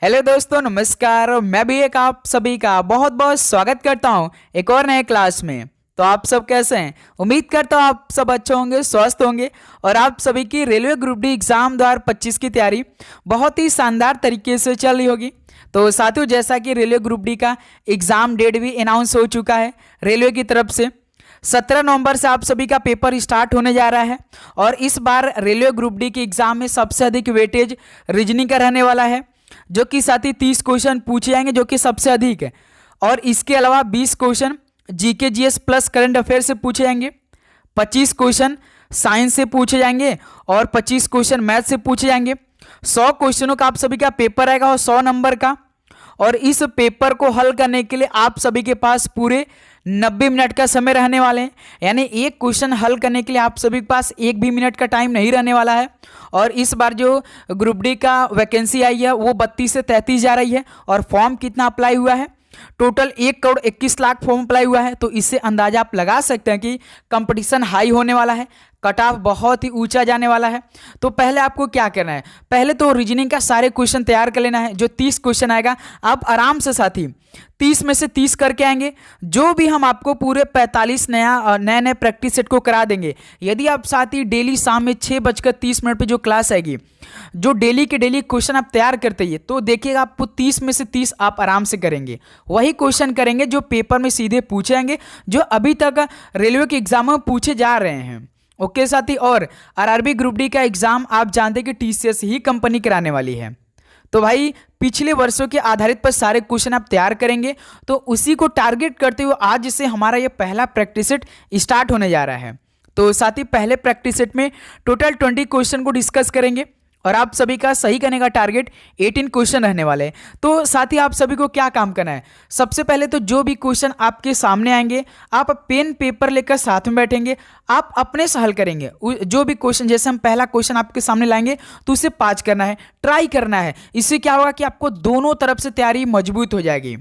Hello दोस्तों, नमस्कार। मैं भी एक आप सभी का बहुत बहुत स्वागत करता हूं एक और नए क्लास में। तो आप सब कैसे हैं? उम्मीद करता हूं आप सब अच्छे होंगे, स्वस्थ होंगे और आप सभी की रेलवे ग्रुप डी एग्जाम 2025 की तैयारी बहुत ही शानदार तरीके से चल रही होगी। तो साथियों, जैसा कि रेलवे ग्रुप डी का एग्जाम डेट भी अनाउंस हो चुका है रेलवे की तरफ से। 17 नवंबर से आप सभी का पेपर स्टार्ट होने जा रहा है और इस बार रेलवे ग्रुप डी के एग्जाम में सबसे अधिक वेटेज रीजनिंग का रहने वाला है, जो कि साथ ही 30 क्वेश्चन पूछे जाएंगे, जो कि सबसे अधिक है। और इसके अलावा 20 question GK GS plus current affair से पूछे जाएंगे, 25 क्वेश्चन साइंस से पूछे जाएंगे और 25 क्वेश्चन मैथ से पूछे जाएंगे। 100 क्वेश्चनों का आप सभी का पेपर आएगा और 100 नंबर का। और इस पेपर को हल करने के लिए आप सभी के पास पूरे 90 मिनट का समय रहने वाले हैं, यानी एक क्वेश्चन हल करने के लिए आप सभी के पास एक भी मिनट का टाइम नहीं रहने वाला है। और इस बार जो ग्रुप डी का वैकेंसी आई है वो 32 से 33 जा रही है। और फॉर्म कितना अप्लाई हुआ है? टोटल 1,21,00,000 फॉर्म अप्लाई हुआ है। तो इससे अंदाजा आप लगा सकते हैं कि कंपटीशन हाई होने वाला है, कट ऑफ बहुत ही ऊंचा जाने वाला है। तो पहले आपको क्या करना है? पहले तो रीजनिंग का सारे क्वेश्चन तैयार कर लेना है। जो 30 क्वेश्चन आएगा आप आराम से साथी 30 में से 30 करके आएंगे। जो भी हम आपको पूरे 45 नए प्रैक्टिस सेट को करा देंगे। यदि आप साथी डेली शाम में 6:30 पे जो क्लास आएगी, जो डेली के डेली क्वेश्चन आप तैयार करते हैं, तो देखिएगा आपको 30 में से 30 आप आराम से करेंगे। वही क्वेश्चन करेंगे जो पेपर में सीधे पूछे जाएंगे, जो अभी तक रेलवे के एग्जाम में पूछे जा रहे हैं। ओके साथी, और आरआरबी ग्रुप डी का एग्जाम आप जानते हैं कि टीसीएस ही कंपनी कराने वाली है। तो भाई पिछले वर्षों के आधारित पर सारे क्वेश्चन आप तैयार करेंगे। तो उसी को टारगेट करते हुए आज से हमारा ये पहला प्रैक्टिस सेट स्टार्ट होने जा रहा है। तो साथ ही पहले प्रैक्टिस सेट में टोटल 20 क्वेश्चन को डिस्कस करेंगे और आप सभी का सही करने का टारगेट 18 क्वेश्चन रहने वाले हैं। तो साथ ही आप सभी को क्या काम करना है? सबसे पहले तो जो भी क्वेश्चन आपके सामने आएंगे, आप पेन पेपर लेकर साथ में बैठेंगे, आप अपने से हल करेंगे। जो भी क्वेश्चन, जैसे हम पहला क्वेश्चन आपके सामने लाएंगे तो उसे 5 करना है, ट्राई करना है। इससे क्या होगा कि आपको दोनों तरफ से तैयारी मजबूत हो जाएगी।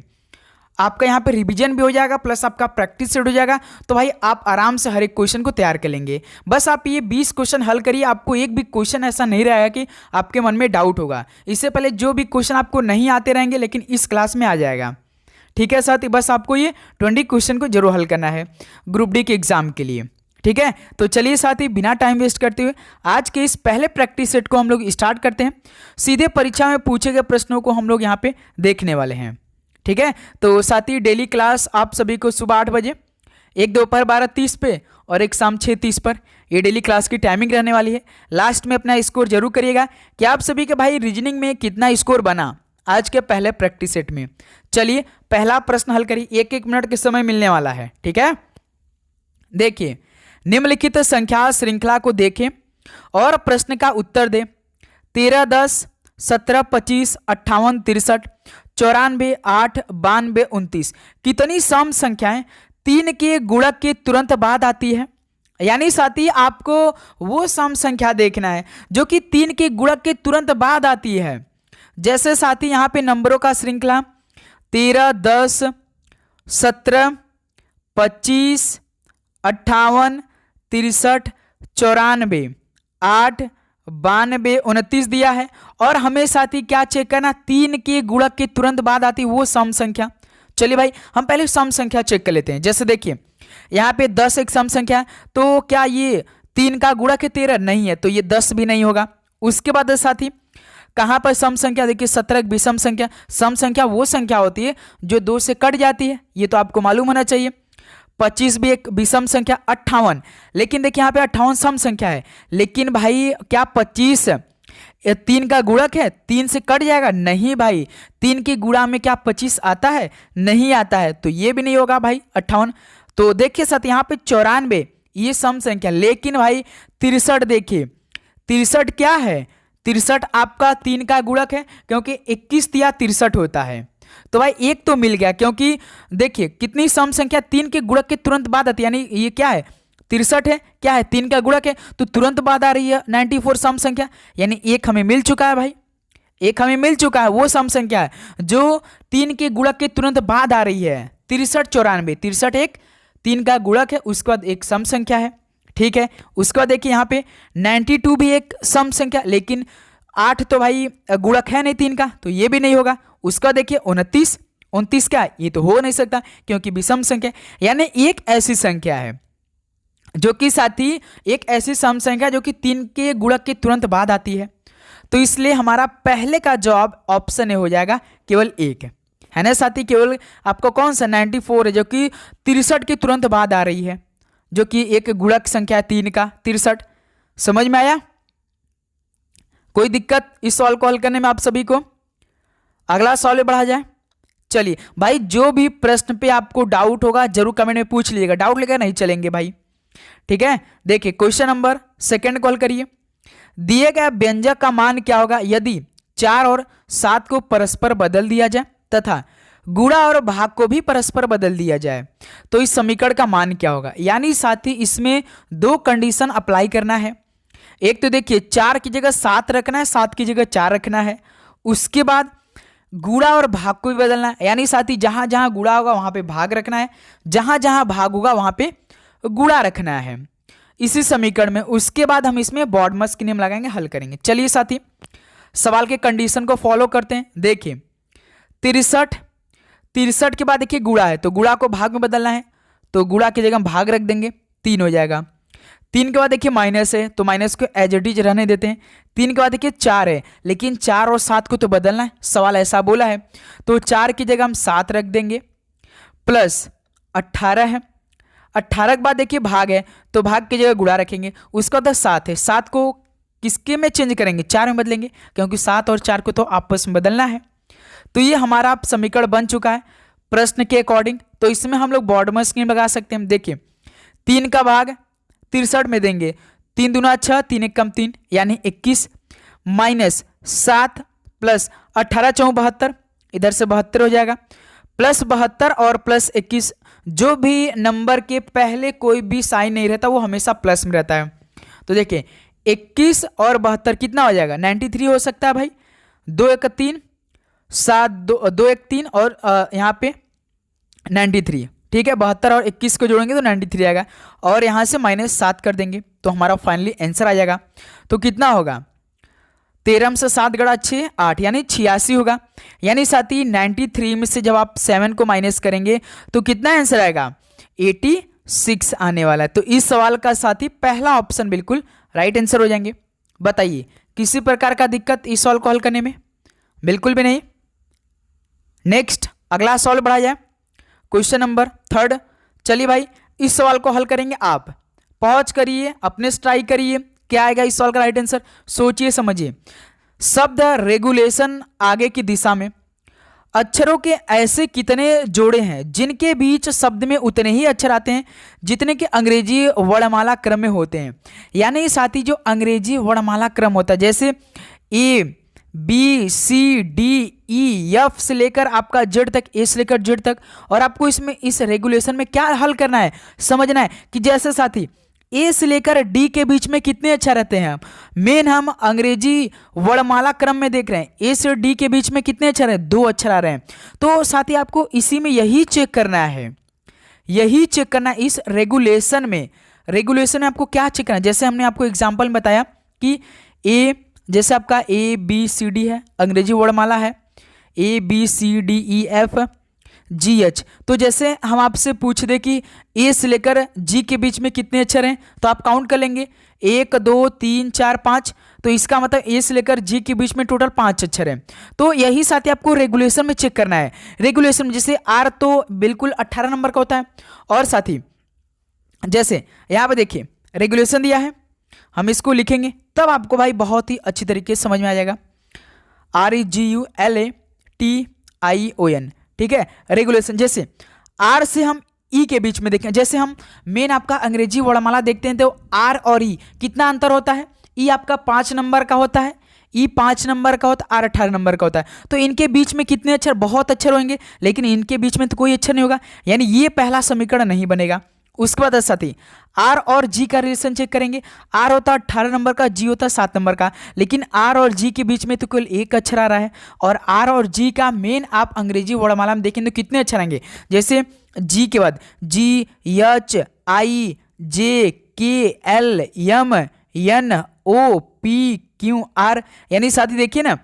आपका यहाँ पे रिवीजन भी हो जाएगा प्लस आपका प्रैक्टिस सेट हो जाएगा। तो भाई आप आराम से हर एक क्वेश्चन को तैयार कर लेंगे। बस आप ये 20 क्वेश्चन हल करिए, आपको एक भी क्वेश्चन ऐसा नहीं रहेगा कि आपके मन में डाउट होगा। इससे पहले जो भी क्वेश्चन आपको नहीं आते रहेंगे, लेकिन इस क्लास में आ जाएगा। ठीक है साथी, बस आपको ये 20 क्वेश्चन को जरूर हल करना है ग्रुप डी के एग्जाम के लिए। ठीक है, तो चलिए साथी बिना टाइम वेस्ट करते हुए आज के इस पहले प्रैक्टिस सेट को हम लोग स्टार्ट करते हैं। सीधे परीक्षा में पूछे गए प्रश्नों को हम लोग यहाँ पे देखने वाले हैं। ठीक है, तो साथी डेली क्लास आप सभी को सुबह 8 बजे, एक दोपहर 12:30 पे और एक शाम 6:30 पर ये डेली क्लास की टाइमिंग रहने वाली है। लास्ट में अपना स्कोर जरूर करिएगा कि आप सभी के भाई रीजनिंग में कितना स्कोर बना आज के पहले प्रैक्टिस सेट में। चलिए पहला प्रश्न हल करिए, 1-1 मिनट के समय मिलने वाला है। ठीक है, देखिए निम्नलिखित संख्या श्रृंखला को देखें और प्रश्न का उत्तर दें। 13, 10, 17, 25, 58, 63, 94, 8, 92, 29 कितनी सम संख्याएं 3 के गुणक के तुरंत बाद आती है? यानी साथी आपको वो सम संख्या देखना है जो कि 3 के गुणक के तुरंत बाद आती है। जैसे साथी यहाँ पे नंबरों का श्रृंखला 13, 10, 17, 25, 58, 63, 94, 8, 92, 29 दिया है। और हमें साथी क्या चेक करना? 3 के गुणक के तुरंत बाद आती वो सम संख्या। चलिए भाई हम पहले सम संख्या चेक कर लेते हैं। जैसे देखिए यहाँ पे 10 एक सम संख्या है, तो क्या ये 3 का गुणक है 13? नहीं है, तो ये 10 भी नहीं होगा। उसके बाद साथी कहाँ पर सम संख्या? देखिए 17 एक विषम संख्या। सम संख्या वो संख्या होती है जो 2 से कट जाती है, ये तो आपको मालूम होना चाहिए। 25 भी एक विषम संख्या। 58, लेकिन देखिए यहाँ पे 58 सम संख्या है, लेकिन भाई क्या 25 3 का गुणक है? 3 से कट जाएगा? नहीं भाई, 3 के गुणा में क्या 25 आता है? नहीं आता है, तो ये भी नहीं होगा भाई 58। तो देखिए साथ यहाँ पे 94 ये सम संख्या, लेकिन भाई 63 देखिए 63 क्या है? 63 आपका 3 का गुणक है, क्योंकि 21 या 63 होता है। तो भाई एक तो मिल गया, क्योंकि देखिए कितनी सम संख्या 3 के गुणक के तुरंत बाद आती है, यानी ये क्या है? 63 है, क्या है? 3 का गुणक है, तो तुरंत बाद आ रही है 94 सम संख्या, यानी एक हमें मिल चुका है भाई। एक हमें मिल चुका है, वो सम संख्या है जो 3 के गुणक के तुरंत बाद आ रही है। 63, 94, 63 एक 3 का गुणक है, उसके बाद एक सम संख्या है। ठीक है, उसके बाद देखिए यहाँ पे 92 भी एक सम संख्या, लेकिन 8 तो भाई गुणक है नहीं 3 का, तो ये भी नहीं होगा। उसका देखिए 29, 29 क्या, ये तो हो नहीं सकता क्योंकि विषम संख्या, यानी एक ऐसी संख्या है जो कि साथी एक ऐसी सम संख्या जो कि 3 के गुणक के तुरंत बाद आती है। तो इसलिए हमारा पहले का जवाब ऑप्शन ए हो जाएगा, केवल एक है ना साथी। केवल आपको कौन सा 94 है जो कि 63 के तुरंत बाद आ रही है, जो कि एक गुणक संख्या है 3 का 63। समझ में आया? कोई दिक्कत इस सवाल को हल करने में आप सभी को? अगला सवाल में बढ़ा जाए। चलिए भाई, जो भी प्रश्न पे आपको डाउट होगा जरूर कमेंट में पूछ लीजिएगा, डाउट लेकर नहीं चलेंगे भाई, ठीक है। देखिए क्वेश्चन नंबर सेकंड को हल करिए। दिए गए व्यंजक का मान क्या होगा यदि 4 और 7 को परस्पर बदल दिया जाए तथा गुणा और भाग को भी परस्पर बदल दिया जाए, तो इस समीकरण का मान क्या होगा। यानी साथ ही इसमें दो कंडीशन अप्लाई करना है। एक तो देखिए 4 की जगह 7 रखना है, 7 की जगह 4 रखना है। उसके बाद गुणा और भाग को भी बदलना है, यानी साथ ही जहां जहां गुणा होगा वहां पे भाग रखना है, जहां जहां भाग होगा वहां पे गुणा रखना है इसी समीकरण में। उसके बाद हम इसमें बॉडमस की नियम लगाएंगे, हल करेंगे। चलिए साथी सवाल के कंडीशन को फॉलो करते हैं। देखिए 63 के बाद देखिए गुणा है, तो गुणा को भाग में बदलना है, तो गुणा की जगह हम भाग रख देंगे, 3 हो जाएगा। 3 के बाद देखिए माइनस है, तो माइनस को एज इट इज रहने देते हैं। 3 के बाद देखिए 4 है, लेकिन 4 और 7 को तो बदलना है, सवाल ऐसा बोला है, तो 4 की जगह हम 7 रख देंगे। प्लस 18 है, 18 के बाद देखिए भाग है, तो भाग की जगह गुणा रखेंगे। उसका बाद 7 है, 7 को किसके में चेंज करेंगे, 4 में बदलेंगे, क्योंकि 7 और 4 को तो आपस में बदलना है। तो ये हमारा समीकरण बन चुका है प्रश्न के अकॉर्डिंग। तो इसमें हम लोग बॉडमस की लगा सकते हैं। देखिए 3 का भाग 63 में देंगे, 3 दूना 6, 3 एक कम 3 यानी 21, माइनस 7 प्लस 18 4 72, इधर से 72 हो जाएगा, प्लस 72 और प्लस 21। जो भी नंबर के पहले कोई भी साइन नहीं रहता वो हमेशा प्लस में रहता है। तो देखिए 21 और 72 कितना हो जाएगा, 93 हो सकता है भाई। 2 1 3 7, 2 1 3 और यहाँ पे 93, ठीक है। 72 और 21 को जोड़ेंगे तो 93 आएगा, और यहाँ से -7 कर देंगे तो हमारा फाइनली आंसर आ जाएगा। तो कितना होगा, 13 से 7 गड़ा 6 8 यानी 86 होगा। यानी साथ ही 93 में से जब आप 7 को माइनस करेंगे तो कितना आंसर आएगा, 86 आने वाला है। तो इस सवाल का साथ ही पहला ऑप्शन बिल्कुल राइट आंसर हो जाएंगे। बताइए किसी प्रकार का दिक्कत इस सवाल को हल करने में? बिल्कुल भी नहीं। नेक्स्ट अगला सवाल बढ़ा जाए, क्वेश्चन नंबर 3। चलिए भाई इस सवाल को हल करेंगे, आप पहुंच करिए, अपने से ट्राई करिए, क्या आएगा इस सवाल का राइट आंसर, सोचिए समझिए। शब्द रेगुलेशन आगे की दिशा में अक्षरों के ऐसे कितने जोड़े हैं जिनके बीच शब्द में उतने ही अक्षर आते हैं जितने के अंग्रेजी वर्णमाला क्रम में होते हैं। यानी साथी जो अंग्रेजी वर्णमाला क्रम होता है, जैसे A B C D E F से लेकर आपका जेड तक, ए से लेकर जेड तक, और आपको इसमें इस रेगुलेशन में क्या हल करना है, समझना है कि जैसे साथी ए से लेकर डी के बीच में कितने अक्षर रहते हैं। मेन हम अंग्रेजी वर्णमाला क्रम में देख रहे हैं, ए से डी के बीच में कितने अक्षर हैं, 2 अक्षर आ रहे हैं। तो साथी आपको इसी में यही चेक करना है, यही चेक करना है इस रेगुलेशन में। रेगुलेशन में आपको क्या चेक करना है, जैसे हमने आपको एग्जाम्पल में बताया कि ए, जैसे आपका ए बी सी डी है, अंग्रेजी वर्णमाला है, A B C D E F G H. तो जैसे हम आपसे पूछ दे कि ए से लेकर जी के बीच में कितने अक्षर हैं, तो आप काउंट कर लेंगे 1 2 3 4 5, तो इसका मतलब ए से लेकर जी के बीच में टोटल 5 अक्षर हैं। तो यही साथ ही आपको रेगुलेशन में चेक करना है। रेगुलेशन में जैसे आर तो बिल्कुल 18 नंबर का होता है, और साथ ही जैसे यहाँ पे देखिए रेगुलेशन दिया है, हम इसको लिखेंगे तब आपको भाई बहुत ही अच्छी तरीके से समझ में आ जाएगा। REGULATION, ठीक है। रेगुलेशन जैसे आर से हम ई के बीच में देखें, जैसे हम मेन आपका अंग्रेजी वर्णमाला देखते हैं तो आर और ई कितना अंतर होता है, ई आपका 5 नंबर का होता है, ई 5 नंबर का होता है, आर 18 नंबर का होता है। तो इनके बीच में कितने अक्षर, बहुत अक्षर होंगे, लेकिन इनके बीच में तो कोई अक्षर नहीं होगा, यानी ये पहला समीकरण नहीं बनेगा। उसके बाद साथ ही आर और जी का रिलेशन चेक करेंगे। आर होता है 18 नंबर का, जी होता है 7 नंबर का, लेकिन आर और जी के बीच में तो केवल एक अक्षर आ रहा है, और आर और जी का मेन आप अंग्रेजी वर्णमाला में देखें तो कितने अक्षर आएंगे, जैसे जी के बाद जी H I J K L M N O P Q R, यानी साथी देखिए ना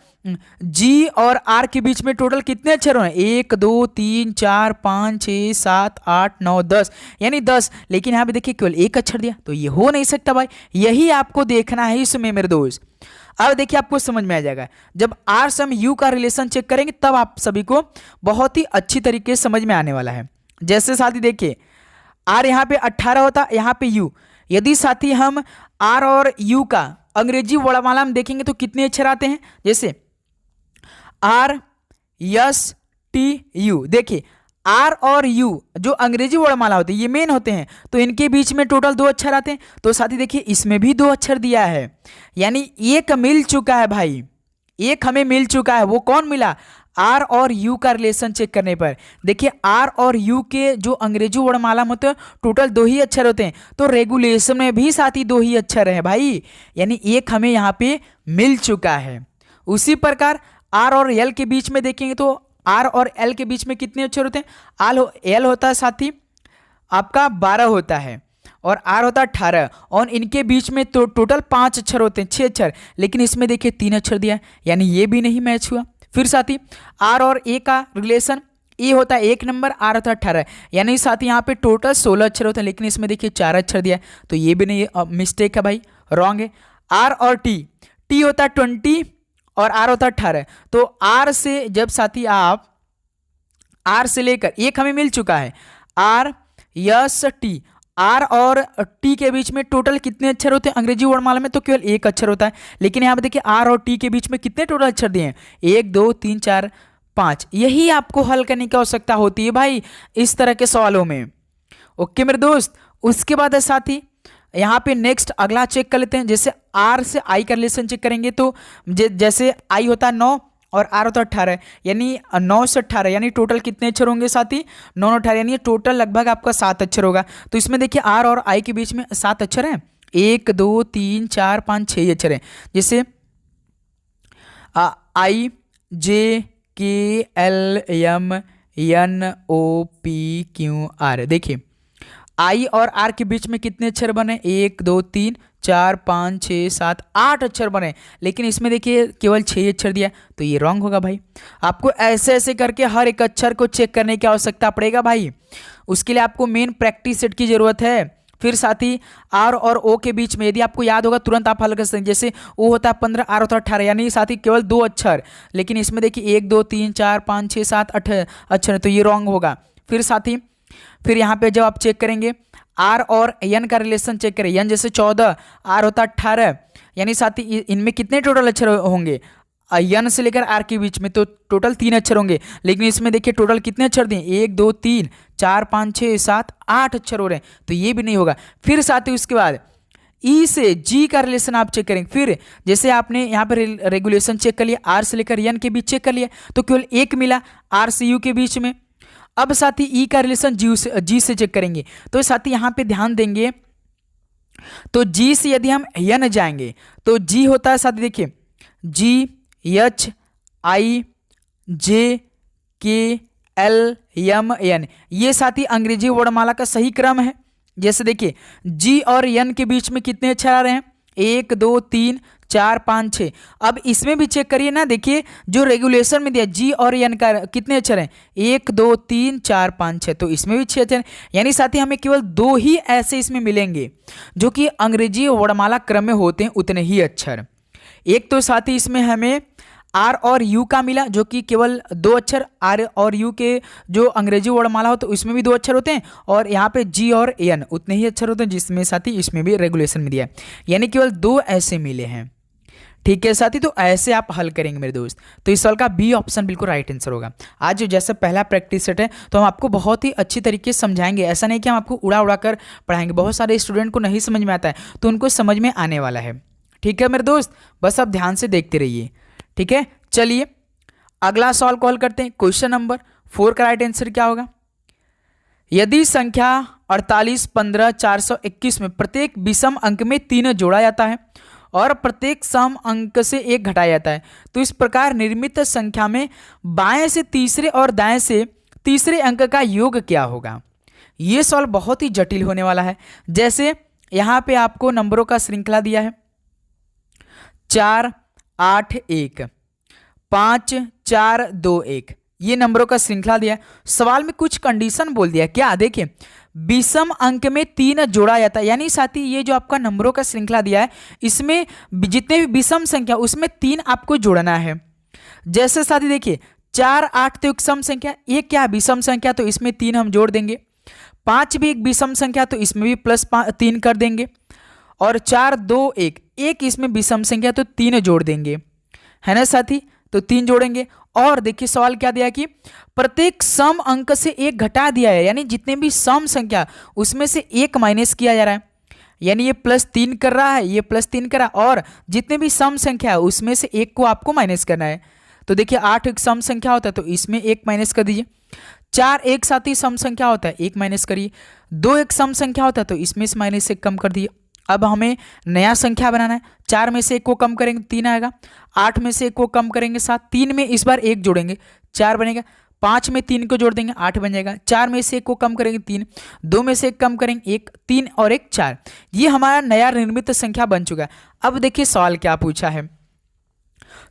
जी और आर के बीच में टोटल कितने अक्षर हैं? 1 2 3 4 5 6 7 8 9 10, यानी 10। लेकिन यहाँ पे देखिए केवल एक अक्षर दिया, तो ये हो नहीं सकता भाई। यही आपको देखना है इसमें मेरे दोस्त। अब देखिए आपको समझ में आ जाएगा, जब आर से हम यू का रिलेशन चेक करेंगे तब आप सभी को बहुत ही अच्छी तरीके से समझ में आने वाला है। जैसे साथी देखिए आर यहाँ पे 18 होता, यहाँ पे यू। यदि साथी हम आर और यू का अंग्रेजी वर्णमाला में देखेंगे तो कितने अक्षर आते हैं? जैसे आर यस टी यू, देखिए आर और यू जो अंग्रेजी वर्णमाला होती है ये मेन होते हैं, तो इनके बीच में टोटल 2 अक्षर आते हैं। तो साथी देखिए इसमें भी 2 अक्षर दिया है, यानी एक मिल चुका है भाई, एक हमें मिल चुका है। वो कौन मिला? आर और यू का रिलेशन चेक करने पर देखिए आर और यू के जो अंग्रेजी वर्णमाला में होते हैं टोटल 2 ही अक्षर होते हैं, तो रेगुलेशन में भी साथी 2 ही अक्षर है भाई, यानी एक हमें यहाँ पे मिल चुका है। उसी प्रकार आर और एल के बीच में देखेंगे तो आर और एल के बीच में कितने अक्षर होते हैं? एल होता है साथी आपका 12 होता है और आर होता है 18, और इनके बीच में तो टोटल 5 अक्षर होते हैं, 6 अक्षर, लेकिन इसमें देखिए 3 अक्षर दिया है, यानी ये भी नहीं मैच हुआ। फिर साथी आर और ए का रिलेशन, ए होता है 1 नंबर, आर होता है 18, यानी साथी यहाँ पे टोटल 16 अक्षर होते हैं, लेकिन इसमें देखिए 4 अक्षर दिया है, तो ये भी नहीं, मिस्टेक है भाई, रॉन्ग है। आर और टी होता है 20 और आर होता है 18, तो आर से जब साथी आप आर से लेकर एक हमें मिल चुका है, आर यस टी, आर और टी के बीच में टोटल कितने अक्षर होते हैं अंग्रेजी वर्णमाला में? तो केवल 1 अक्षर होता है, लेकिन यहाँ पे देखिए आर और टी के बीच में कितने टोटल अक्षर दिए हैं? 1 2 3 4 5। यही आपको हल करने की आवश्यकता होती है भाई इस तरह के सवालों में। ओके मेरे दोस्त, उसके बाद है साथी यहाँ पे नेक्स्ट अगला चेक कर लेते हैं। जैसे आर से आई का रिलेशन चेक करेंगे तो जैसे आई होता है 9 और आर होता है 18, यानी 9 से 18, यानी टोटल कितने अक्षर होंगे साथी? 9 18, यानी टोटल लगभग आपका 7 अक्षर होगा। तो इसमें देखिए आर और आई के बीच में 7 अक्षर हैं, 1 2 3 4 5 6 अक्षर हैं। जैसे I J K L M N O P Q R, देखिए आई और आर के बीच में कितने अक्षर बने? 1 2 3 4 5 6 7 8 अक्षर बने, लेकिन इसमें देखिए केवल 6 अक्षर दिया, तो ये रॉन्ग होगा भाई। आपको ऐसे ऐसे करके हर एक अक्षर को चेक करने की आवश्यकता पड़ेगा भाई, उसके लिए आपको मेन प्रैक्टिस सेट की जरूरत है। फिर साथी आर और ओ के बीच में यदि आपको याद होगा तुरंत आप हल कर सकते हैं। जैसे ओ होता है 15, आर होता है 18, यानी साथी केवल 2 अक्षर, लेकिन इसमें देखिए 1 2 3 4 5 6 7 8 अक्षर, तो ये रॉन्ग होगा। फिर साथी फिर यहाँ पे जब आप चेक करेंगे आर और एन का रिलेशन चेक करें, एन जैसे 14, आर होता 18, यानी साथी इनमें कितने टोटल अक्षर होंगे? एन से लेकर आर के बीच में तो टोटल 3 अक्षर होंगे, लेकिन इसमें देखिए टोटल कितने अक्षर दिए? 1 2 3 4 5 6 7 8 अक्षर हो रहे हैं, तो ये भी नहीं होगा। फिर साथी उसके बाद ई से जी का रिलेशन आप चेक करेंगे। फिर जैसे आपने यहाँ पर रेगुलेशन चेक कर लिया, आर से लेकर एन के बीच चेक कर लिया, तो केवल 1 मिला आर से यू के बीच में। अब साथी ई का रिलेशन जी से चेक करेंगे, तो साथी यहाँ पे ध्यान देंगे, तो जी से यदि हम एन जाएंगे तो जी होता है साथी देखिए जी H I J K L M N, ये साथी अंग्रेजी वर्णमाला का सही क्रम है। जैसे देखिए जी और एन के बीच में कितने अक्षर आ रहे हैं? 1 2 3 4 5 6। अब इसमें भी चेक करिए ना, देखिए जो रेगुलेशन में दिया जी और एन का कितने अक्षर हैं? 1 2 3 4 5 6, तो इसमें भी 6 अक्षर, यानी साथी हमें केवल 2 ही ऐसे इसमें मिलेंगे जो कि अंग्रेजी वर्णमाला क्रम में होते हैं उतने ही अक्षर। एक तो साथी इसमें हमें आर और यू का मिला जो कि केवल 2 अक्षर, आर और यू के जो अंग्रेजी वर्णमाला हो तो इसमें भी 2 अक्षर होते हैं, और यहाँ पे जी और एन उतने ही अक्षर होते हैं जिसमें साथी इसमें भी रेगुलेशन में दिया है, यानी केवल 2 ऐसे मिले हैं। ठीक है साथी, तो ऐसे आप हल करेंगे मेरे दोस्त। तो इस सवाल का बी ऑप्शन बिल्कुल राइट आंसर होगा। आज जैसे पहला प्रैक्टिस सेट है तो हम आपको बहुत ही अच्छी तरीके से समझाएंगे, ऐसा नहीं कि हम आपको उड़ा उड़ा कर पढ़ाएंगे। बहुत सारे स्टूडेंट को नहीं समझ में आता है तो उनको समझ में आने वाला है। ठीक है मेरे दोस्त, बस आप ध्यान से देखते रहिए। ठीक है, चलिए अगला सवाल को हल करते हैं। क्वेश्चन नंबर 4 का राइट आंसर क्या होगा? यदि संख्या 48 15 421 में प्रत्येक विषम अंक में 3 जोड़ा जाता है और प्रत्येक सम अंक से 1 घटाया जाता है, तो इस प्रकार निर्मित संख्या में बाएं से तीसरे और दाएं से तीसरे अंक का योग क्या होगा? ये सवाल बहुत ही जटिल होने वाला है। जैसे यहाँ पे आपको नंबरों का श्रृंखला दिया है, 4 8 1 5 4 2 1, ये नंबरों का श्रृंखला दिया है। सवाल में कुछ कंडीशन बोल दिया क्या, देखिए विषम अंक में 3 जोड़ा जाता है, यानी साथी ये जो आपका नंबरों का श्रृंखला दिया है इसमें जितने भी विषम संख्या उसमें 3 आपको जोड़ना है। जैसे साथी देखिए 4 8 तो एक सम संख्या, एक क्या विषम संख्या तो इसमें 3 हम जोड़ देंगे। 5 भी एक विषम संख्या तो इसमें भी +3 कर देंगे। और 4 2 1 एक इसमें विषम संख्या तो 3 जोड़ देंगे, है ना साथी, तो 3 जोड़ेंगे। और देखिए सवाल क्या दिया कि प्रत्येक सम अंक से एक घटा दिया है, यानी जितने भी सम संख्या उसमें से एक माइनस किया जा रहा है, यानी ये +3 कर रहा है, ये +3 कर रहा है, और जितने भी सम संख्या है उसमें से एक को आपको माइनस करना है। तो देखिए 8 एक सम संख्या होता है तो इसमें एक माइनस कर दीजिए। 4 एक साथ ही सम संख्या होता है, एक माइनस करिए। 2 एक सम संख्या होता है तो इसमें से माइनस एक कम कर दिए। अब हमें नया संख्या बनाना है। 4 में से एक को कम करेंगे 3 आएगा, 8 में से एक को कम करेंगे 7, 3 में इस बार एक जोड़ेंगे 4 बनेगा, 5 में 3 को जोड़ देंगे 8 बन जाएगा, 4 में से एक को कम करेंगे 3, 2 में से एक कम करेंगे 1, 3 और 1 4। ये हमारा नया निर्मित संख्या बन चुका है। अब देखिए सवाल क्या पूछा है,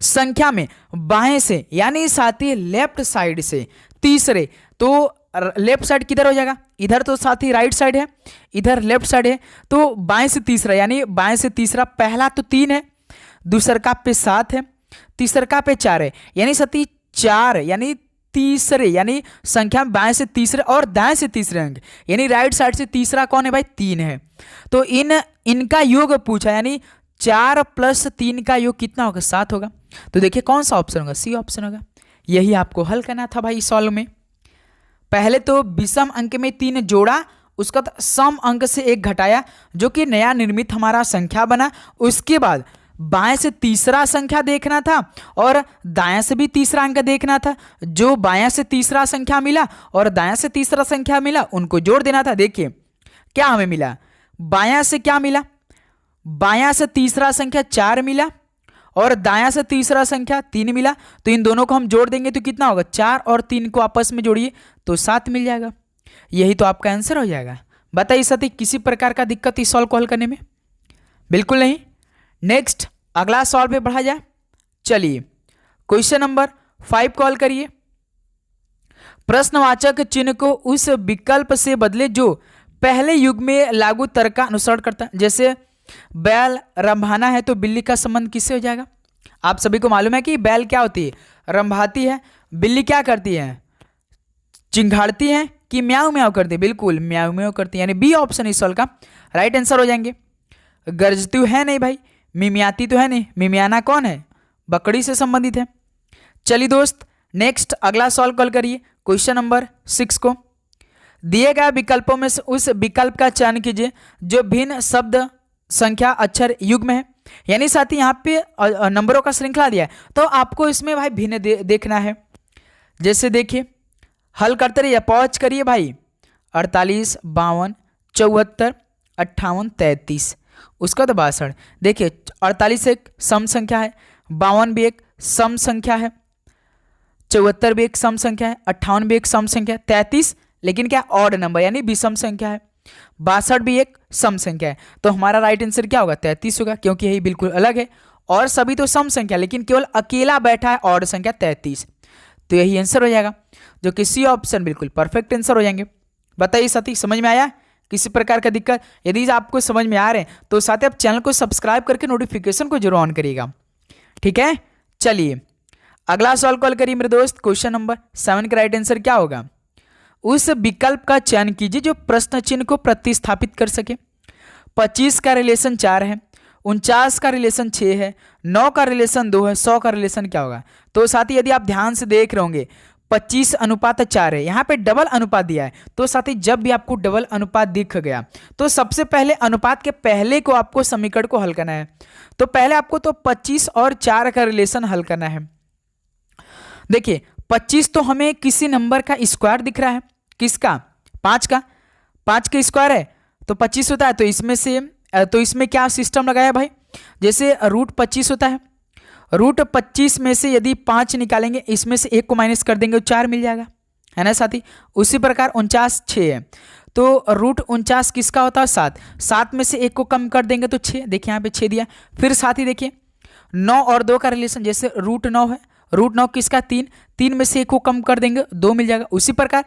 संख्या में बाएं से यानी साथी लेफ्ट साइड से तीसरे, तो लेफ्ट साइड किधर हो जाएगा, इधर तो साथी राइट साइड है, इधर लेफ्ट साइड है, तो बाएं से तीसरा यानी बाएं से तीसरा, पहला तो 3 है, दूसरका पे 7 है, तीसरका पे 4 है, यानी साथी 4 यानी तीसरे, यानी संख्या में बाएं से तीसरे और दाएं से तीसरे अंक, यानी राइट साइड से तीसरा कौन है भाई, 3 है। तो इनका योग पूछा, यानी 4 + 3 का योग कितना होगा, 7 होगा। तो देखिए कौन सा ऑप्शन होगा, सी ऑप्शन होगा। यही आपको हल करना था भाई सॉल्व में। पहले तो विषम अंक में 3 जोड़ा, उसका तो सम अंक से एक घटाया जो कि नया निर्मित हमारा संख्या बना। उसके बाद बाएं से तीसरा संख्या देखना था और दाएं से भी तीसरा अंक देखना था। जो बाएं से तीसरा संख्या मिला और दाएं से तीसरा संख्या मिला उनको जोड़ देना था। देखिए क्या हमें मिला, बायां से क्या मिला, बायां से तीसरा संख्या 4 मिला और दायां से तीसरा संख्या 3 मिला। तो इन दोनों को हम जोड़ देंगे तो कितना होगा, 4 और 3 को आपस में जोड़िए तो 7 मिल जाएगा। यही तो आपका आंसर हो जाएगा। बताइए साथी किसी प्रकार का दिक्कत इस सॉल्व को हल करने में, बिल्कुल नहीं। नेक्स्ट अगला सॉल्व पे बढ़ा जाए। चलिए क्वेश्चन नंबर 5 को हल करिए। प्रश्नवाचक चिन्ह को उस विकल्प से बदले जो पहले युग में लागू तर्क का अनुसरण करता है। जैसे बैल रंभाना है तो बिल्ली का संबंध किससे हो जाएगा। आप सभी को मालूम है कि बैल क्या होती है, रंभाती है, बिल्ली क्या करती है, चिंघाड़ती है कि म्याऊ म्याऊ करती है, बिल्कुल म्याऊ म्याऊ करती है, यानी बी ऑप्शन इस सवाल का राइट आंसर हो जाएंगे। गरजती है नहीं भाई, मिमियाती तो है नहीं, मिमियाना कौन है, बकरी से संबंधित है। चलिए दोस्त नेक्स्ट अगला सॉल्व कॉल करिए क्वेश्चन नंबर 6 को। दिए गए विकल्पों में से उस विकल्प का चयन कीजिए जो भिन्न शब्द संख्या अक्षर युग्म है। यानी साथी यहाँ पे नंबरों का श्रृंखला दिया है तो आपको इसमें भाई भिन्न देखना है। जैसे देखिए हल करते रहिए, पहुँच करिए भाई। 48 52 74 58 33, उसका तो 62। देखिए 48 एक सम संख्या है, 52 भी एक सम संख्या है, 74 भी एक सम संख्या है, 58 भी एक सम संख्या है, 33 लेकिन क्या ऑड नंबर यानी विषम संख्या है, 62 भी एक सम संख्या है। तो हमारा राइट आंसर क्या होगा, 33 होगा, क्योंकि यही बिल्कुल अलग है और सभी तो सम संख्या लेकिन केवल अकेला बैठा है ऑड संख्या 33। तो यही आंसर हो जाएगा जो कि सी ऑप्शन बिल्कुल परफेक्ट आंसर हो जाएंगे। बताइए साथी समझ में आया, किसी प्रकार का दिक्कत? यदि आपको समझ में आ रहे हैं तो साथ ही आप चैनल को सब्सक्राइब करके नोटिफिकेशन को जरूर ऑन करिएगा, ठीक है। चलिए अगला सवाल कॉल करिए मेरे दोस्त। क्वेश्चन नंबर 7 का राइट आंसर क्या होगा, उस विकल्प का चयन कीजिए जो प्रश्न चिन्ह को प्रतिस्थापित कर सके। 25 का रिलेशन 4 है, 49 का रिलेशन 6 है, 9 का रिलेशन 2 है, 100 का रिलेशन क्या होगा। तो साथी यदि आप ध्यान से देख रहे होंगे 25 अनुपात 4 है, यहाँ पे डबल अनुपात दिया है। तो साथी जब भी आपको डबल अनुपात दिख गया तो सबसे पहले अनुपात के पहले को आपको समीकरण को हल करना है। तो पहले आपको तो 25 और 4 का रिलेशन हल करना है। देखिए 25 तो हमें किसी नंबर का स्क्वायर दिख रहा है, किसका, 5 का, 5 का स्क्वायर है तो 25 होता है। तो इसमें क्या सिस्टम लगाया भाई, जैसे रूट 25 होता है, रूट 25 में से यदि 5 निकालेंगे इसमें से 1 को माइनस कर देंगे तो 4 मिल जाएगा, है ना साथी। उसी प्रकार 49 6 है तो रूट 49 किसका होता है, 7, 7 में से 1 को कम कर देंगे तो 6, देखिए यहाँ पे 6 दिया। फिर साथी देखिए 9 और 2 का रिलेशन, जैसे √9 है, √9 किसका 3, 3 में से 1 को कम कर देंगे 2 मिल जाएगा। उसी प्रकार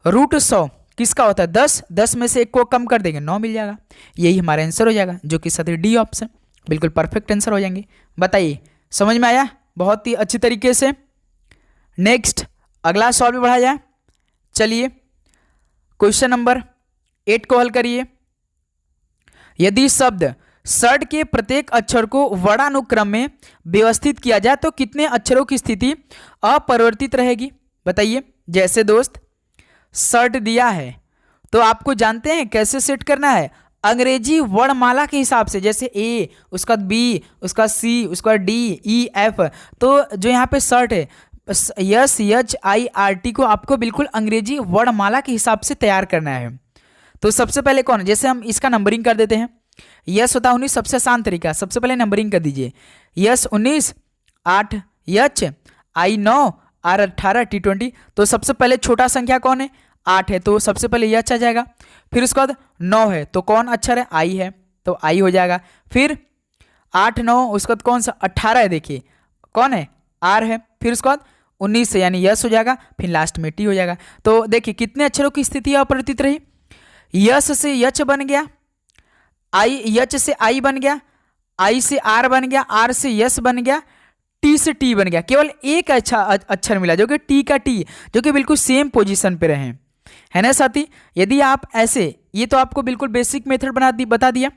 √100 किसका होता है 10, 10 में से 1 को कम कर देंगे 9 मिल जाएगा। यही हमारा आंसर हो जाएगा, जो कि साथी डी ऑप्शन बिल्कुल परफेक्ट आंसर हो जाएंगे। बताइए समझ में आया बहुत ही अच्छी तरीके से। नेक्स्ट अगला सवाल भी बढ़ा जाए। चलिए क्वेश्चन नंबर 8 को हल करिए। यदि शब्द षड के प्रत्येक अक्षर को वर्णानुक्रम में व्यवस्थित किया जाए तो कितने अक्षरों की स्थिति अपरिवर्तित रहेगी? बताइए। जैसे दोस्त षड दिया है तो आपको जानते हैं कैसे सेट करना है, अंग्रेजी वर्णमाला के हिसाब से, जैसे ए, उसका बी, उसका सी, उसका डी, ई, एफ। तो जो यहाँ पे षड है SHIRT को आपको बिल्कुल अंग्रेजी वर्णमाला के हिसाब से तैयार करना है। तो सबसे पहले कौन, जैसे हम इसका नंबरिंग कर देते हैं। यस होता है 19, सबसे आसान तरीका, सबसे पहले नंबरिंग कर दीजिए। S 19, 8 H, I 9, R 18, T 20। तो सबसे पहले छोटा संख्या कौन है 8 है, तो सबसे पहले यच आ जाएगा। फिर उसके बाद 9 है तो कौन अक्षर है आई है, तो आई हो जाएगा। फिर 8 9 उसके बाद कौन सा 18 है, देखिए कौन है आर है। फिर उसके बाद 19 है यानी यस हो जाएगा, फिर लास्ट में टी हो जाएगा। तो देखिए कितने अक्षरों की स्थिति अपरिवर्तित रही, यस से यच बन गया, आई यच से आई बन गया, आई से आर बन गया, आर से यस बन गया, टी से टी बन गया। केवल एक अच्छा अक्षर मिला जो कि टी का टी, जो कि बिल्कुल सेम पोजीशन पे रहे, है ना साथी। यदि आप ऐसे, ये तो आपको बिल्कुल बेसिक मेथड बता दिया।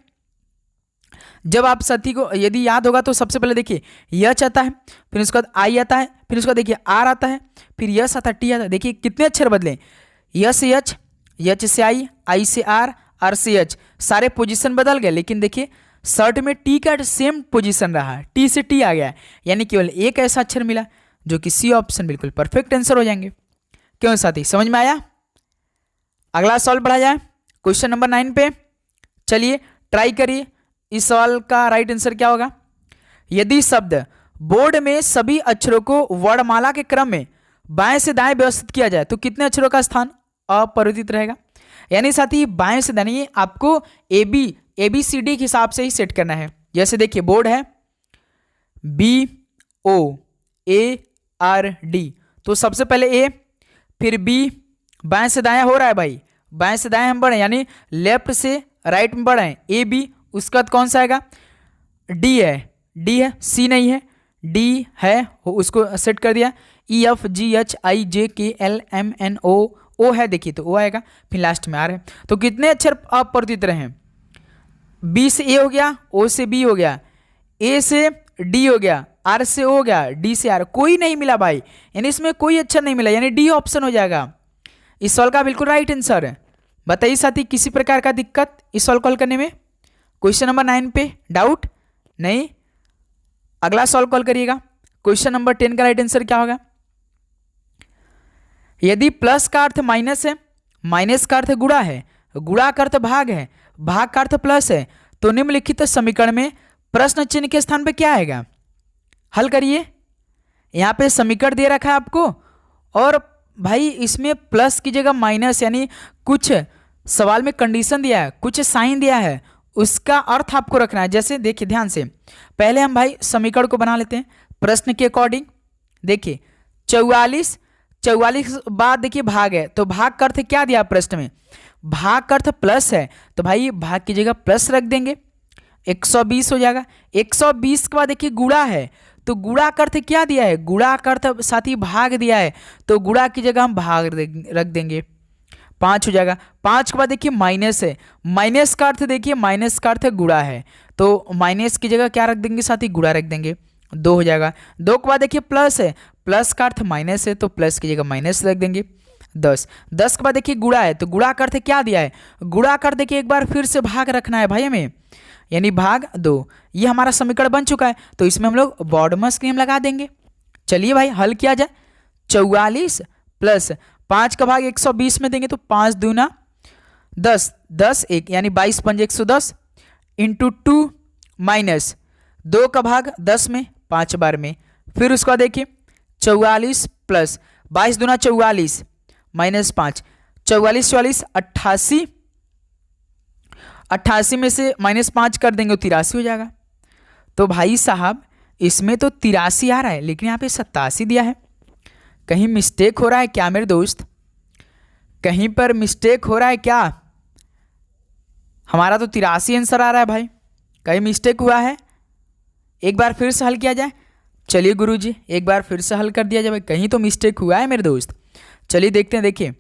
जब आप साथी को यदि याद होगा तो सबसे पहले देखिए यच आता है, फिर उसके बाद आई आता है, फिर उसके बाद देखिए आर आता है, फिर यस आता है, टी आता है। देखिए कितने अक्षर बदले, यस से यच, यच से आई से आर से यच, सारे पोजीशन बदल गए। लेकिन देखिए शर्ट में टी का सेम पोजीशन रहा, टी से टी आ गया, यानी केवल एक ऐसा अक्षर मिला जो कि सी ऑप्शन बिल्कुल परफेक्ट आंसर हो जाएंगे। क्यों साथी समझ में आया? अगला सवाल बढ़ा जाए क्वेश्चन नंबर 9 पे। चलिए ट्राई करिए, इस सवाल का राइट आंसर क्या होगा। यदि शब्द बोर्ड में सभी अक्षरों को वर्णमाला के क्रम में बाएं से दाएं व्यवस्थित किया जाए तो कितने अक्षरों का स्थान अपरिवर्तित रहेगा? यानी साथी बाएं से दाएं आपको ABCD के हिसाब से ही सेट करना है। जैसे देखिए बोर्ड है BOARD, तो सबसे पहले ए, फिर बी, बाएं से दाएं हो रहा है भाई, बाएं से दाएं हम बढ़े यानी लेफ्ट से राइट में बढ़े, AB। उसके बाद कौन सा आएगा डी है, सी नहीं है, डी है उसको सेट कर दिया, EFGHIJKLMNO है, देखिए तो ओ आएगा, फिर लास्ट में आर है। तो कितने अक्षर अपरिवर्तित रहे, बी से ए हो गया, ओ से बी हो गया, ए से डी हो गया, आर से ओ हो गया, डी से आर, कोई नहीं मिला भाई, यानी इसमें कोई अक्षर नहीं मिला, यानी डी ऑप्शन हो जाएगा इस सवाल का बिल्कुल राइट आंसर है। बताइए साथी किसी प्रकार का दिक्कत इस सवाल कॉल करने में? क्वेश्चन नंबर 9 पे डाउट नहीं? अगला सवाल कॉल करिएगा। क्वेश्चन नंबर 10 का राइट आंसर क्या होगा? यदि प्लस का अर्थ माइनस है, माइनस का अर्थ गुणा है, गुणा का अर्थ भाग है, भाग का अर्थ प्लस है, तो निम्नलिखित समीकरण में प्रश्न चिन्ह के स्थान पे क्या आएगा? हल करिए। यहां पे समीकरण दे रखा है आपको और भाई इसमें प्लस की जगह माइनस, यानी कुछ सवाल में कंडीशन दिया है, कुछ साइन दिया है, उसका अर्थ आपको रखना है। जैसे देखिए ध्यान से, पहले हम भाई समीकरण को बना लेते हैं प्रश्न के अकॉर्डिंग। देखिए 44 बाद देखिए भाग है, तो भाग का अर्थ क्या दिया प्रश्न में? भाग का अर्थ प्लस है, तो भाई भाग की जगह प्लस रख देंगे, 120 हो जाएगा। 120 के बाद देखिए गुणा है, तो गुणा का अर्थ क्या दिया है? गुणा का अर्थ साथ ही भाग दिया है, तो गुणा की जगह हम भाग रख देंगे, 5 हो जाएगा। 5 के बाद देखिए माइनस है, माइनस का अर्थ देखिए, माइनस का अर्थ गुणा है, तो माइनस की जगह क्या रख देंगे? साथ ही गुणा रख देंगे, 2 हो जाएगा। 2 के बाद देखिए प्लस है, प्लस का अर्थ माइनस है, तो प्लस की जगह माइनस रख देंगे। 10 के बाद देखिए गुणा है, तो गुणा का अर्थ क्या दिया है? गुणा का अर्थ देखिए एक बार फिर से भाग रखना है भाई हमें, यानी भाग 2। ये हमारा समीकरण बन चुका है, तो इसमें हम लोग बॉडमस नियम लगा देंगे। चलिए भाई हल किया जाए। 44 प्लस 5 का भाग 120 में देंगे, तो 5 दूना 10, 10 1 यानी 22 पंज 110 इंटू 2 माइनस 2 का भाग 10 में 5 बार में। फिर उसका देखिए 44 प्लस 22 दूना 44 माइनस 5, 44 88 में से माइनस 5 कर देंगे तो 83 हो जाएगा। तो भाई साहब इसमें तो 83 आ रहा है लेकिन यहाँ पे 87 दिया है। कहीं मिस्टेक हो रहा है क्या मेरे दोस्त? कहीं पर मिस्टेक हो रहा है क्या? हमारा तो 83 आंसर आ रहा है भाई, कहीं मिस्टेक हुआ है? एक बार फिर से हल किया जाए। चलिए गुरुजी एक बार फिर से हल कर दिया जाए भाई, कहीं तो मिस्टेक हुआ है मेरे दोस्त। चलिए देखते हैं। देखिए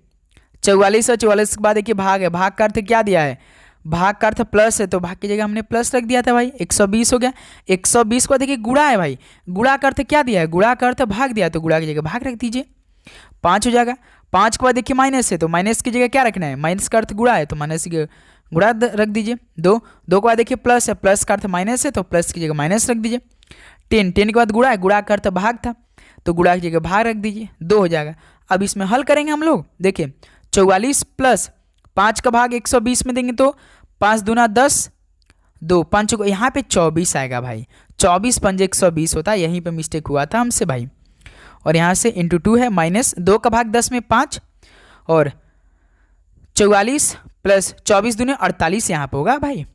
44 है, 44 के बाद देखिए भाग है, भाग का अर्थ क्या दिया है? भाग का अर्थ प्लस है, तो भाग की जगह हमने प्लस रख दिया था भाई। 120 हो गया। 120 को देखिए गुणा है भाई, गुणा का अर्थ क्या दिया है? गुणा का अर्थ भाग दिया, तो गुणा की जगह भाग रख दीजिए, 5 हो जाएगा। 5 के बाद देखिए माइनस है, तो माइनस की जगह क्या रखना है? माइनस का अर्थ गुणा है, तो माइनस की गुणा रख दीजिए। 2 के बाद देखिए प्लस है, प्लस का अर्थ माइनस है, तो प्लस की जगह माइनस रख दीजिए। 10 के बाद गुणा है, गुणा का अर्थ भाग था, तो गुणा की जगह भाग रख दीजिए, 2 हो जाएगा। अब इसमें हल करेंगे हम लोग। देखिए 44 प्लस 5 का भाग 120 में देंगे तो 5 दूना 10, 2 5 को यहाँ पे 24 आएगा भाई। 24 पंजे 120 होता है, यहीं पे मिस्टेक हुआ था हमसे भाई। और यहाँ से इंटू 2 है, माइनस 2 का भाग 10 में 5, और 44 प्लस 24 दूने 48 यहाँ पे होगा भाई।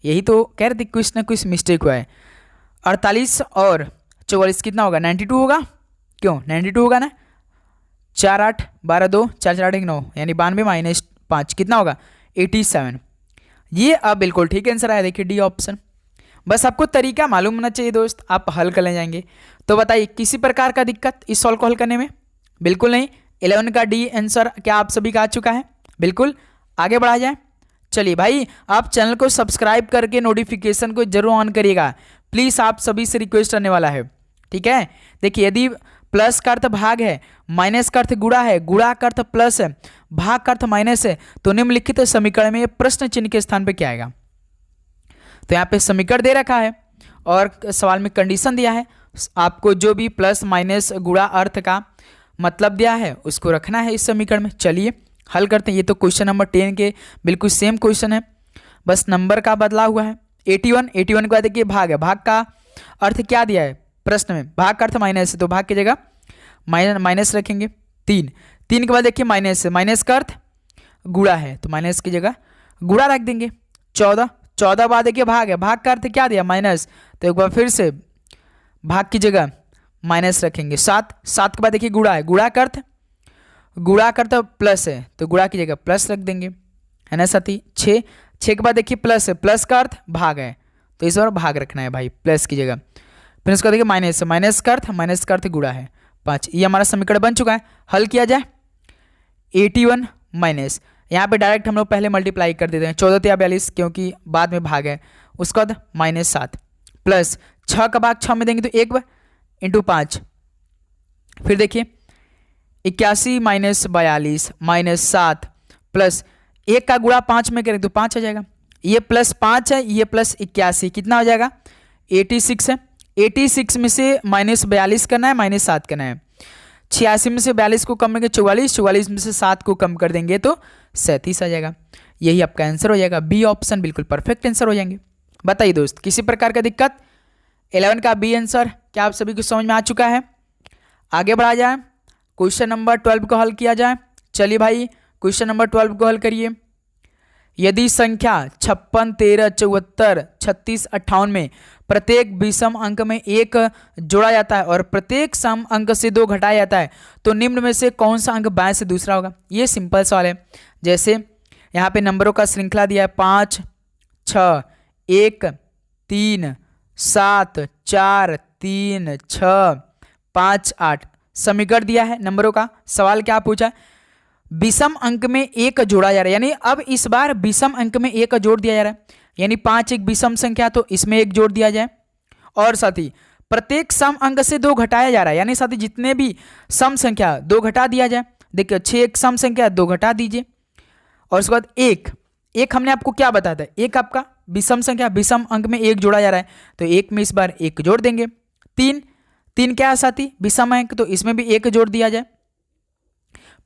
यही तो कह रहे थे कुछ ना कुछ मिस्टेक हुआ है। 48 और 44 कितना होगा? 92 होगा। क्यों 92 होगा ना? 4 8 12 2 4 4 8 9 यानी 92 माइनस 5 कितना होगा? 87। ये अब बिल्कुल ठीक आंसर आया। देखिए डी ऑप्शन। बस आपको तरीका मालूम होना चाहिए दोस्त, आप हल कर ले जाएंगे। तो बताइए किसी प्रकार का दिक्कत इस सॉल्व को हल करने में? बिल्कुल नहीं। 11 का डी आंसर क्या आप सभी का आ चुका है? बिल्कुल। आगे बढ़ा जाए। चलिए भाई आप चैनल को सब्सक्राइब करके नोटिफिकेशन को जरूर ऑन करिएगा, प्लीज़ आप सभी से रिक्वेस्ट करने वाला है, ठीक है। देखिए यदि प्लस का अर्थ भाग है, माइनस का अर्थ गुणा है, गुणा का अर्थ प्लस है, भाग का अर्थ माइनस है, तो निम्नलिखित समीकरण में प्रश्न चिन्ह के स्थान पे क्या आएगा? तो यहाँ पे समीकरण दे रखा है और सवाल में कंडीशन दिया है, आपको जो भी प्लस माइनस गुणा अर्थ का मतलब दिया है उसको रखना है इस समीकरण में। चलिए हल करते हैं। ये तो क्वेश्चन नंबर 10 के बिल्कुल सेम क्वेश्चन है, बस नंबर का बदला हुआ है। 81 के बाद देखिए भाग है, भाग का अर्थ क्या दिया है प्रश्न में? भाग का अर्थ माइनस है, तो भाग की जगह माइनस रखेंगे। 3 के बाद देखिए माइनस है, माइनस का अर्थ गुणा है, तो माइनस की जगह गुणा रख देंगे। 14 बाद देखिए भाग है, भाग का अर्थ क्या दिया? माइनस, तो एक बार फिर से भाग की जगह माइनस रखेंगे। 7 के बाद देखिए गुणा है, गुणा का अर्थ प्लस है, तो गुणा की जगह प्लस रख देंगे, है ना साथी। 6 के बाद देखिए प्लस है, प्लस का अर्थ भाग है, तो इस बार भाग रखना है भाई प्लस की जगह। फिर उसको देखिए माइनस है, माइनस का अर्थ गुणा है। 5 ये हमारा समीकरण बन चुका है। हल किया जाए। 81 माइनस, यहाँ पे डायरेक्ट हम लोग पहले मल्टीप्लाई कर देते हैं, 14 या 42 क्योंकि बाद में भाग है। उसके बाद -7 प्लस 6 का भाग 6 में देंगे तो 1 इंटू 5, फिर देखिए 81 माइनस 42 -7 प्लस 1 का गुणा 5 में करें तो 5 आ जाएगा। ये +5 है, ये प्लस 81 कितना हो जाएगा? 86 है। 86 में से -42 करना है, -7 करना है। 86 में से 42 को कम करेंगे 44 में से 7 को कम कर देंगे तो 37 आ जाएगा। यही आपका आंसर हो जाएगा। बी ऑप्शन बिल्कुल परफेक्ट आंसर हो जाएंगे। बताइए दोस्त किसी प्रकार का दिक्कत? 11 का बी आंसर क्या आप सभी को समझ में आ चुका है? आगे बढ़ा जाए, क्वेश्चन नंबर 12 को हल किया जाए। चलिए भाई क्वेश्चन नंबर 12 को हल करिए। यदि संख्या 56, 13, 74, 36, 58 में प्रत्येक विषम अंक में 1 जोड़ा जाता है और प्रत्येक सम अंक से 2 घटाया जाता है, तो निम्न में से कौन सा अंक बाएं से दूसरा होगा? ये सिंपल सवाल है। जैसे यहाँ पे नंबरों का श्रृंखला दिया है 5, 6, 1, 3, 7, 4, 3, 6, 5, 8 समीकरण दिया है नंबरों का। सवाल क्या पूछा? विषम अंक में 1 जोड़ा जा रहा है, यानी अब इस बार विषम अंक में 1 जोड़ दिया जा रहा है, यानी 5 एक विषम संख्या तो इसमें 1 जोड़ दिया जाए, और साथ ही प्रत्येक सम अंक से 2 घटाया जा रहा है, यानी साथ ही जितने भी सम संख्या 2 घटा दिया जाए। देखिए 6 एक सम संख्या 2 घटा दीजिए, और उसके बाद 1 हमने आपको क्या बताया था? 1 आपका विषम संख्या, विषम अंक में 1 जोड़ा जा रहा है, तो 1 में इस बार 1 जोड़ देंगे। 3 क्या है साथी? विषम अंक, तो इसमें भी 1 जोड़ दिया जाए।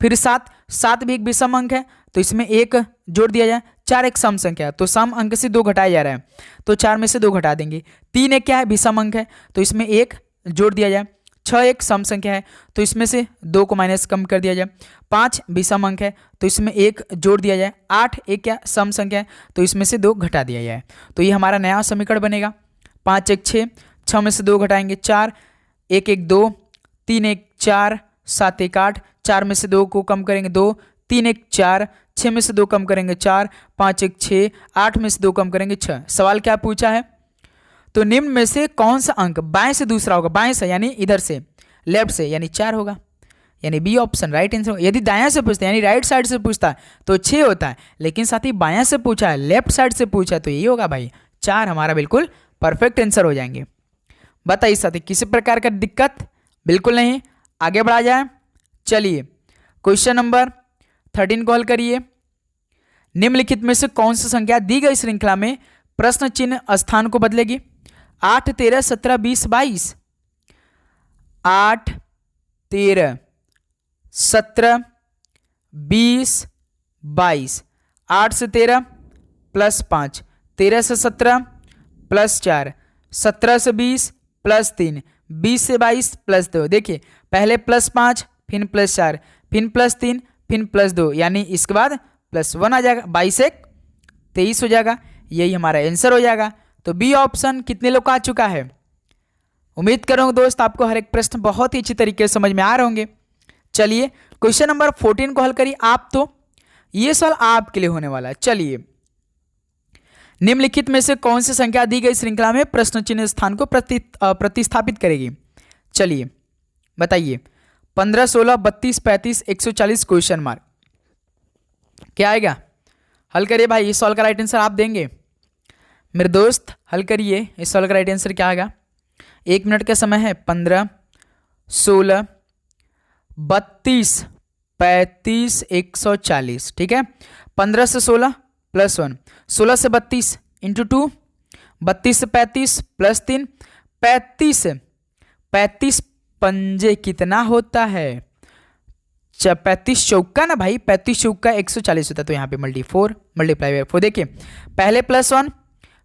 फिर 7 भी एक विषम अंक है, तो इसमें 1 जोड़ दिया जाए। 4 एक सम संख्या, तो सम अंक से 2 घटाया जा रहा है, तो 4 में से 2 घटा देंगे। 3 एक क्या है? विषम अंक है, तो इसमें 1 जोड़ दिया जाए। 6 एक सम संख्या है, तो इसमें से 2 को माइनस कम कर दिया जाए। 5 विषम अंक है, तो इसमें 1 जोड़ दिया जाए। 8 एक क्या? सम संख्या है, तो इसमें से 2 घटा दिया जाए। तो ये हमारा नया समीकरण बनेगा। 5 एक 6, 6 में से 2 घटाएंगे 4, 1 1 2, 3 1 4, 7 1 8, 4 में से 2 को कम करेंगे 2, 3 1 4, 6 में से 2 कम करेंगे 4, 5 1 6, 8 में से 2 कम करेंगे 6। सवाल क्या पूछा है? तो निम्न में से कौन सा अंक बाएं से दूसरा होगा? बाएं से यानी इधर से, लेफ्ट से यानी 4 होगा, यानी बी ऑप्शन राइट आंसर। यदि दायां से पूछता है यानी राइट साइड से पूछता है तो 6 होता है, लेकिन साथ ही बायां से पूछा है, लेफ्ट साइड से पूछा है तो यही होगा भाई 4, हमारा बिल्कुल परफेक्ट आंसर हो जाएंगे। बताइए साथी किसी प्रकार का दिक्कत? बिल्कुल नहीं। आगे बढ़ा जाए, चलिए क्वेश्चन नंबर 13 को हल करिए। निम्नलिखित में से कौन सी संख्या दी गई श्रृंखला में प्रश्न चिन्ह स्थान को बदलेगी? 8 13 17 20 22, 8 13 17 20 22, 8 से 13 प्लस 5, 13 से 17 प्लस 4, 17 से 20 प्लस 3, 20 से 22 प्लस 2। देखिए पहले प्लस 5, फिर प्लस 4, फिर प्लस 3, फिर प्लस 2, यानी इसके बाद प्लस 1 आ जाएगा, 22 1 23 हो जाएगा। यही हमारा आंसर हो जाएगा। तो बी ऑप्शन कितने लोग का आ चुका है? उम्मीद करूँगा दोस्त आपको हर एक प्रश्न बहुत ही अच्छी तरीके से समझ में आ रहे होंगे। चलिए क्वेश्चन नंबर 14 को हल करिए आप। तो ये सवाल आपके लिए होने वाला है। चलिए निम्नलिखित में से कौन सी संख्या दी गई श्रृंखला में प्रश्न चिन्ह स्थान को प्रतिस्थापित करेगी? चलिए बताइए। 15 16 32 35 140 क्वेश्चन मार्क क्या आएगा? हल करिए भाई। इस सवाल का राइट आंसर आप देंगे मेरे दोस्त, हल करिए। इस सवाल का राइट आंसर क्या आएगा? 1 मिनट का समय है। 15 16 32 35 140, ठीक है। 15 से 16 प्लस 1, 16 से 32 इंटू 2, 32 से 35 प्लस 3, 35 पंजे कितना होता है? 35 चौका ना भाई, 35 चौका 140 होता है। तो यहाँ पे मल्टीप्लाई बाय 4। देखिए पहले प्लस 1,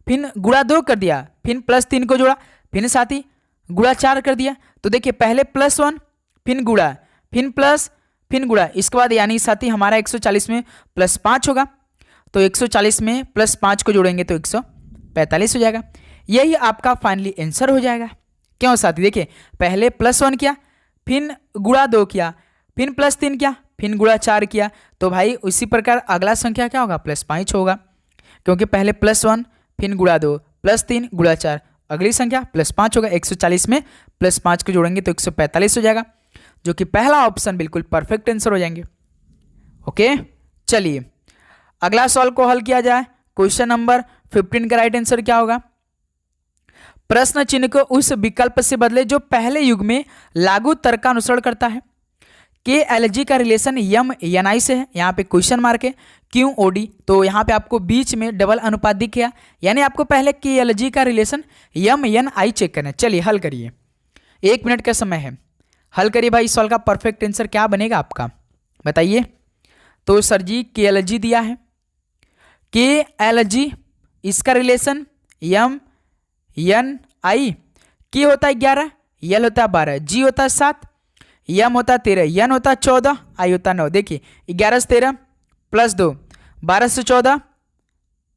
फिर गुणा 2 कर दिया, फिर प्लस 3 को जोड़ा, फिर साथ ही गुणा 4 कर दिया। तो देखिए पहले प्लस 1, फिर गुणा, फिर प्लस, फिर गुणा, इसके बाद यानी साथ ही हमारा 140 में प्लस 5 होगा। तो 140 में प्लस 5 को जोड़ेंगे तो 145 हो जाएगा। यही आपका फाइनली आंसर हो जाएगा। क्यों साथी? देखिए पहले प्लस 1 किया, फिर गुणा 2 किया, फिर प्लस 3 किया, फिर गुणा 4 किया। तो भाई उसी प्रकार अगला संख्या क्या होगा? प्लस 5 होगा, क्योंकि पहले प्लस 1, फिर गुणा 2, प्लस 3 गुणा 4, अगली संख्या प्लस 5 होगा। 140 में प्लस 5 को जोड़ेंगे तो 145 हो जाएगा, जो कि पहला ऑप्शन बिल्कुल परफेक्ट आंसर हो जाएंगे। ओके चलिए अगला सवाल को हल किया जाए। क्वेश्चन नंबर 15 का राइट आंसर क्या होगा? प्रश्न चिन्ह को उस विकल्प से बदले जो पहले युग में लागू तर्क का अनुसरण करता है। के एल जी का रिलेशन यम एन आई से है, यहाँ पे क्वेश्चन मार्क है। क्यू ओ डी, तो यहाँ पे आपको बीच में डबल अनुपात दिख गया, यानी आपको पहले के एल जी का relation M N I check करना है। चलिए हल करिए, 1 मिनट का समय है। हल करिए भाई। इस सवाल का परफेक्ट आंसर क्या बनेगा आपका? बताइए। तो सर जी के एल जी दिया है, के एल जी इसका रिलेशन यम एन आई, के होता है 11, एल होता है 12, जी होता है 7, यम होता है 13, एन होता है 14, आई होता है 9। देखिए 11 से 13 प्लस 2, 12 से 14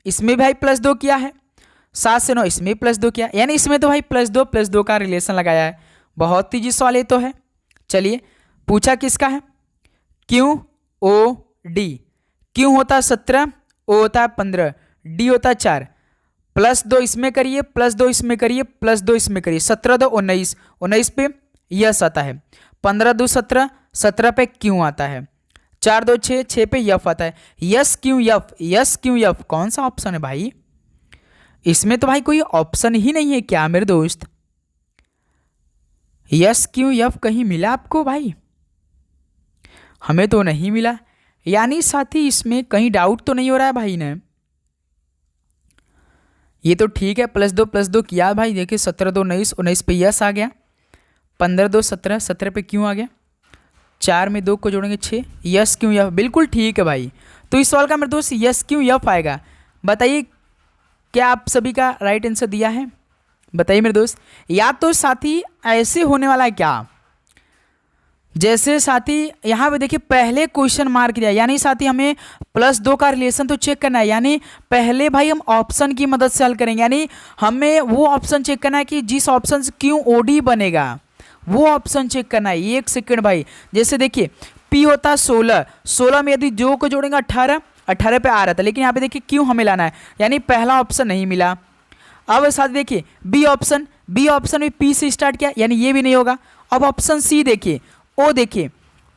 इसमें भाई प्लस 2 किया है, 7 से 9 इसमें प्लस 2 किया, यानी इसमें तो भाई प्लस 2 का रिलेशन लगाया है। बहुत ही जी सवाल ये तो है। चलिए पूछा किसका है? Q O D. क्यू होता है 17, ओ होता है 15, डी होता है 4, प्लस 2 इसमें करिए, प्लस 2 इसमें करिए, प्लस 2 इसमें करिए, 17 2 19, 19 पे यस आता है, 15 2 17, 17 पे क्यू आता है, 4 2 6, 6 पे यफ आता है। Yes Q F, yes Q F कौन सा ऑप्शन है भाई? इसमें तो भाई कोई ऑप्शन ही नहीं है क्या मेरे दोस्त? यस क्यू यफ कहीं मिला आपको भाई? हमें तो नहीं मिला, यानी साथी इसमें कहीं डाउट तो नहीं हो रहा है भाई ने? ये तो ठीक है, प्लस 2 किया भाई। देखिए 17 2 19, 19 पे यस आ गया, 15 2 17, 17 पे क्यों आ गया, 4 में 2 को जोड़ेंगे 6, यस क्यों यफ बिल्कुल ठीक है भाई। तो इस सवाल का मेरे दोस्त यस क्यों यफ आएगा। बताइए क्या आप सभी का राइट आंसर दिया है? बताइए मेरे दोस्त। या तो साथी ऐसे होने वाला है क्या? जैसे साथी यहाँ पे देखिए पहले क्वेश्चन मार्क दिया, यानी साथी हमें +2 का रिलेशन तो चेक करना है, यानी पहले भाई हम ऑप्शन की मदद से हल करेंगे, यानी हमें वो ऑप्शन चेक करना है कि जिस ऑप्शन से क्यों ओडी बनेगा वो ऑप्शन चेक करना है। 1 सेकंड भाई, जैसे देखिए P होता है 16, 16 में यदि 2 को जोड़ेंगे 18, 18 पे आ रहा था, लेकिन यहाँ पे देखिए क्यों हमें लाना है, यानी पहला ऑप्शन नहीं मिला। अब साथ देखिए बी ऑप्शन में P से स्टार्ट किया, यानी ये भी नहीं होगा। अब ऑप्शन सी देखिए, ओ देखिए,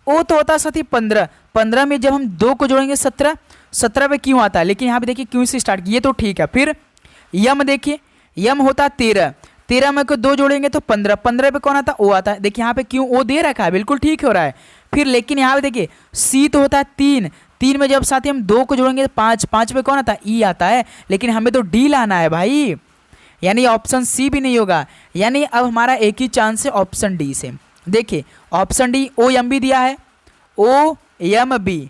ओ तो होता है साथी 15, 15 में जब हम 2 को जोड़ेंगे 17, 17 पे क्यों आता है, लेकिन यहाँ पे देखिए क्यों से स्टार्ट किया, ये तो ठीक है। फिर यम देखिए, यम होता है 13, 13 में को 2 जोड़ेंगे तो 15, 15 पे कौन आता है, ओ आता है। देखिए यहाँ पे क्यों ओ दे रखा है, बिल्कुल ठीक हो रहा है। फिर लेकिन यहाँ पे देखिए सी तो होता है 3, 3 में जब साथी हम 2 को जोड़ेंगे तो 5, 5 पे कौन आता है, ई आता है, लेकिन हमें तो डी लाना है भाई, यानी ऑप्शन सी भी नहीं होगा। यानी अब हमारा एक ही चांस है ऑप्शन डी से। देखिए option D O M B दिया है, ओ एम बी,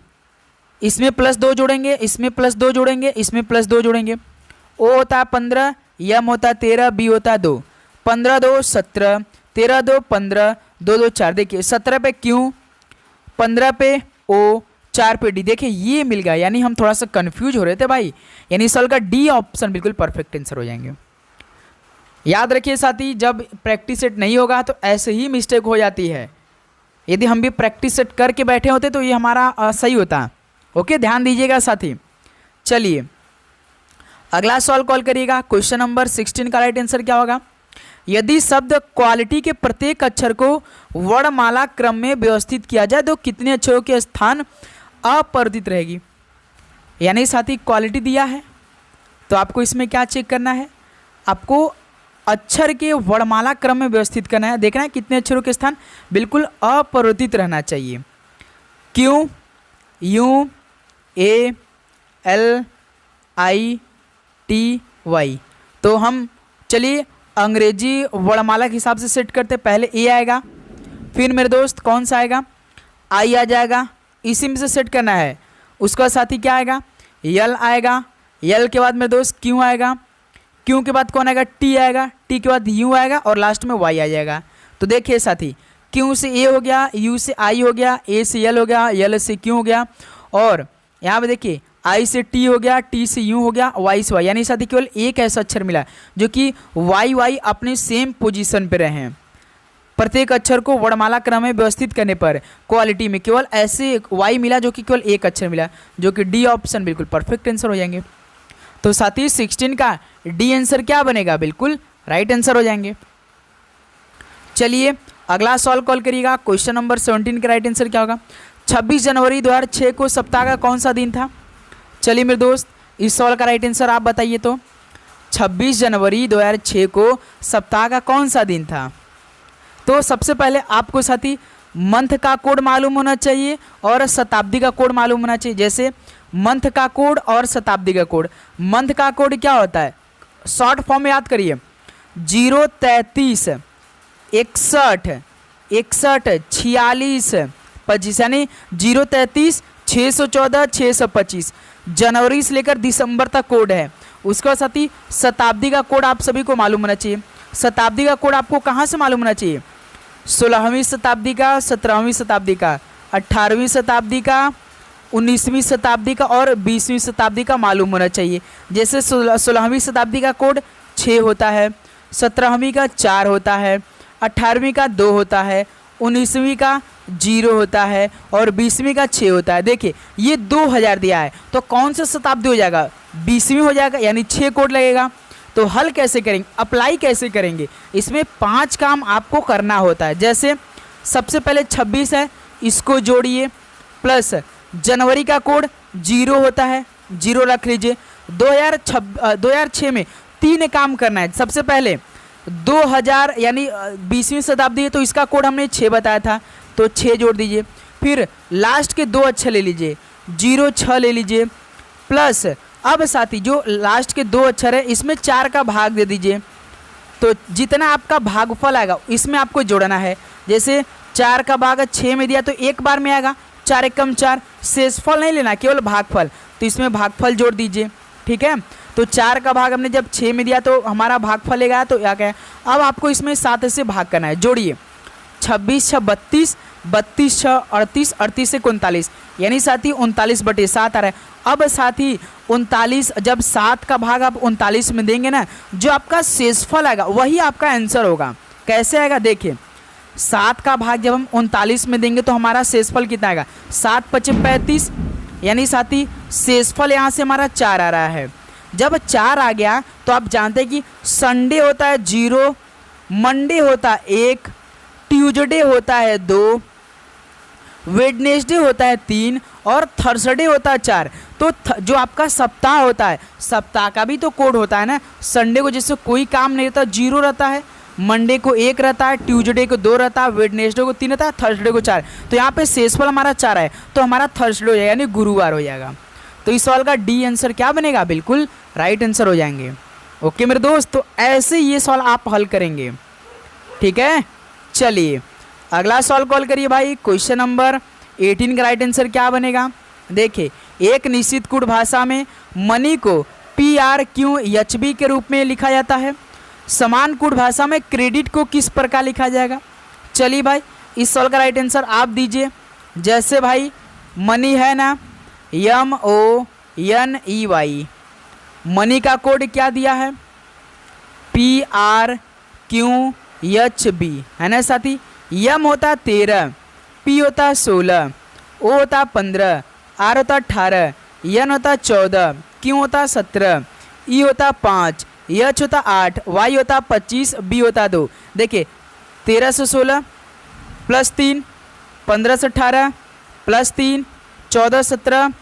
इसमें +2 जोड़ेंगे, इसमें +2 जोड़ेंगे, इसमें +2 जोड़ेंगे। ओ होता है 15, एम होता है 13, बी होता है 2, 15 2 17, 13 2 15, 2 2 4। देखिए 17 पे क्यों, 15 पे ओ, 4 पे डी। देखिए ये मिल गया, यानी हम थोड़ा सा कंफ्यूज हो रहे थे भाई, यानी इस साल का डी ऑप्शन बिल्कुल परफेक्ट आंसर हो जाएंगे। याद रखिए साथी, जब प्रैक्टिस सेट नहीं होगा तो ऐसे ही मिस्टेक हो जाती है, यदि हम भी प्रैक्टिस सेट करके बैठे होते तो ये हमारा सही होता। ओके, ध्यान दीजिएगा साथी। चलिए अगला सवाल कॉल करिएगा। क्वेश्चन नंबर 16 का राइट आंसर क्या होगा, यदि शब्द क्वालिटी के प्रत्येक अक्षर को वर्णमाला क्रम में व्यवस्थित किया जाए तो कितने अक्षरों के स्थान अपरिवर्तित रहेगी। यानी साथी क्वालिटी दिया है तो आपको इसमें क्या चेक करना है, आपको अक्षर के वर्णमाला क्रम में व्यवस्थित करना है, देखना है कितने अक्षरों के स्थान बिल्कुल अपरिवर्तित रहना चाहिए। Q, U, A, L, I, T, Y. तो हम चलिए अंग्रेजी वर्णमाला के हिसाब से सेट करते। पहले ए आएगा, फिर मेरे दोस्त कौन सा आएगा, आई आ जाएगा, इसी में से सेट करना है। उसका साथी क्या आएगा, यल आएगा, यल के बाद मेरे दोस्त क्यू आएगा, क्यू के बाद कौन आएगा, टी आएगा, टी के बाद यू आएगा और लास्ट में वाई आ जाएगा। तो देखिए साथी क्यू से ए हो गया, यू से आई हो गया, ए से यल हो गया, यल से क्यू हो गया, और यहाँ पे देखिए आई से टी हो गया, टी से यू हो गया, वाई से वाई। यानी साथी केवल एक ऐसा अक्षर मिला जो कि वाई वाई अपने सेम पोजीशन पे रहे हैं। प्रत्येक अक्षर को वर्णमाला क्रम में व्यवस्थित करने पर क्वालिटी में केवल ऐसे वाई मिला जो कि केवल एक अक्षर मिला, जो कि डी ऑप्शन बिल्कुल परफेक्ट आंसर हो जाएंगे। तो साथी 16 का डी आंसर क्या बनेगा, बिल्कुल राइट आंसर हो जाएंगे। चलिए अगला सवाल कॉल करिएगा। क्वेश्चन नंबर 17 का राइट आंसर क्या होगा, 26 जनवरी 2006 को सप्ताह का कौन सा दिन था। चलिए मेरे दोस्त इस सवाल का राइट आंसर आप बताइए। तो 26 जनवरी 2006 को सप्ताह का कौन सा दिन था। तो सबसे पहले आपको साथी मंथ का कोड मालूम होना चाहिए और शताब्दी का कोड मालूम होना चाहिए। जैसे मंथ का कोड और शताब्दी का कोड। मंथ का कोड क्या होता है, शॉर्ट फॉर्म में याद करिए, 0 33 61 61 46 25, यानी 0 33 614 625 जनवरी से लेकर दिसंबर तक कोड है। उसका साथ ही शताब्दी का कोड आप सभी को मालूम होना चाहिए। शताब्दी का कोड आपको कहाँ से मालूम होना चाहिए, 16वीं शताब्दी का, 17वीं शताब्दी का, 18वीं शताब्दी का, 19वीं शताब्दी का और 20वीं शताब्दी का मालूम होना चाहिए। जैसे 16वीं शताब्दी का कोड 6 होता है, 17वीं का 4 होता है, 18वीं का 2 होता है, 19वीं का 0 होता है और 20वीं का 6 होता है। देखिए ये 2000 दिया है तो कौन सा शताब्दी हो जाएगा, 20वीं हो जाएगा, यानी 6 कोड लगेगा। तो हल कैसे करेंगे, अप्लाई कैसे करेंगे, इसमें 5 काम आपको करना होता है। जैसे सबसे पहले 26 है, इसको जोड़िए, प्लस जनवरी का कोड 0 होता है, 0 रख लीजिए। 2006 में 3 काम करना है। सबसे पहले 2000 यानी 20वीं शताब्दी है तो इसका कोड हमने 6 बताया था तो 6 जोड़ दीजिए। फिर लास्ट के 2 अक्षर ले लीजिए, 0 6 ले लीजिए, प्लस अब साथी जो लास्ट के 2 अक्षर है इसमें 4 का भाग दे दीजिए। तो जितना आपका भागफल आएगा इसमें आपको जोड़ना है। जैसे 4 का भाग 6 में दिया तो एक बार में आएगा, 4 एकम 4, शेषफल नहीं लेना, केवल भागफल। तो इसमें भागफल जोड़ दीजिए, ठीक है। तो 4 का भाग हमने जब 6 में दिया तो हमारा भागफल लेगा तो क्या है, अब आपको इसमें 7 से भाग करना है। जोड़िए, 26 6 32, 32 6 38, 38 से 39, यानी साथी 39/7 आ रहा है। अब साथी 39, जब 7 का भाग आप 39 में देंगे ना, जो आपका शेषफल आएगा वही आपका आंसर होगा। कैसे आएगा देखिए, 7 का भाग जब हम 39 में देंगे तो हमारा शेषफल कितना आएगा, 7 × 5 = 35, यानी साथी शेषफल यहाँ से हमारा 4 आ रहा है। जब 4 आ गया तो आप जानते हैं कि संडे होता है 0, मंडे होता है 1, ट्यूसडे होता है 2, वेडनेसडे होता है 3 और थर्सडे होता है 4। तो जो आपका सप्ताह होता है, सप्ताह का भी तो कोड होता है ना। संडे को जैसे कोई काम नहीं रहता 0 रहता है, मंडे को 1 रहता है, ट्यूसडे को 2 रहता है, वेडनेसडे को 3 रहता है, थर्सडे को 4। तो यहाँ पे शेषफल हमारा 4 है, तो हमारा थर्सडे हो जाएगा, यानी गुरुवार हो जाएगा। तो इस सवाल का डी आंसर क्या बनेगा, बिल्कुल राइट आंसर हो जाएंगे। ओके मेरे दोस्त, तो ऐसे ये सवाल आप हल करेंगे, ठीक है। चलिए अगला सवाल कॉल करिए भाई। क्वेश्चन नंबर 18 का राइट आंसर क्या बनेगा, देखिए एक निश्चित कूट भाषा में मनी को PRQHB के रूप में लिखा जाता है। समान कूट भाषा में क्रेडिट को किस प्रकार लिखा जाएगा। चलिए भाई इस सवाल का राइट आंसर आप दीजिए। जैसे भाई मनी है ना, MONEY, मनी का कोड क्या दिया है, PRQHB है ना साथी। M होता 13, P होता 16, O होता 15, R होता 18, N होता 14, Q होता 17, E होता 5, H होता 8, Y होता 25, B होता 2। देखिए 13 से 16 + 3, 15 से 18 + 3, 14 से 17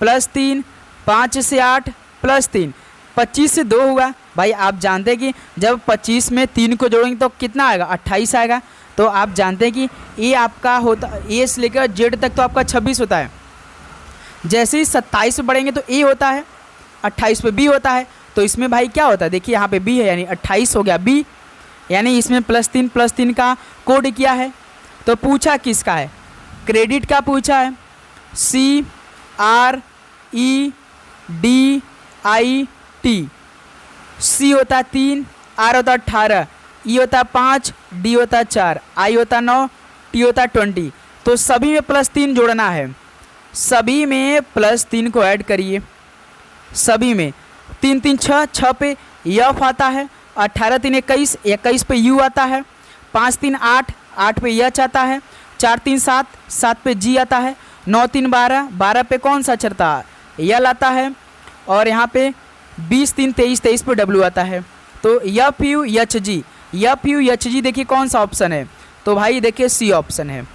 + 3, 5 से 8 + 3, 25 से 2 हुआ। भाई आप जानते हैं कि जब 25 में 3 को जोड़ेंगे तो कितना आएगा, 28 आएगा। तो आप जानते हैं कि ये आपका होता, ए से लेकर जेड तक तो आपका 26 होता है। जैसे ही 27 पे बढ़ेंगे तो ए होता है, 28 पे बी होता है। तो इसमें भाई क्या होता है, देखिए यहाँ पे बी है, यानी 28 हो गया बी, यानी इसमें +3 का कोड क्या है। तो पूछा किसका है, क्रेडिट का पूछा है, CREDIT। C होता 3, R होता 18, E होता 5, D होता 4, I होता 9, T होता 20। तो सभी में +3 जोड़ना है, सभी में +3 को ऐड करिए। सभी में 3 3 6, 6 पे F आता है, 18 3 21, 21 पे U आता है, 5 3 8, 8 पे H आता है, 4 3 7, 7 पे G आता है, 9 3 12, 12 पे कौन सा चढ़ता है, L आता है, और यहाँ पे 20 3 23, 23 पे W आता है। तो FUHG देखिए कौन सा ऑप्शन है, तो भाई देखिए C ऑप्शन है।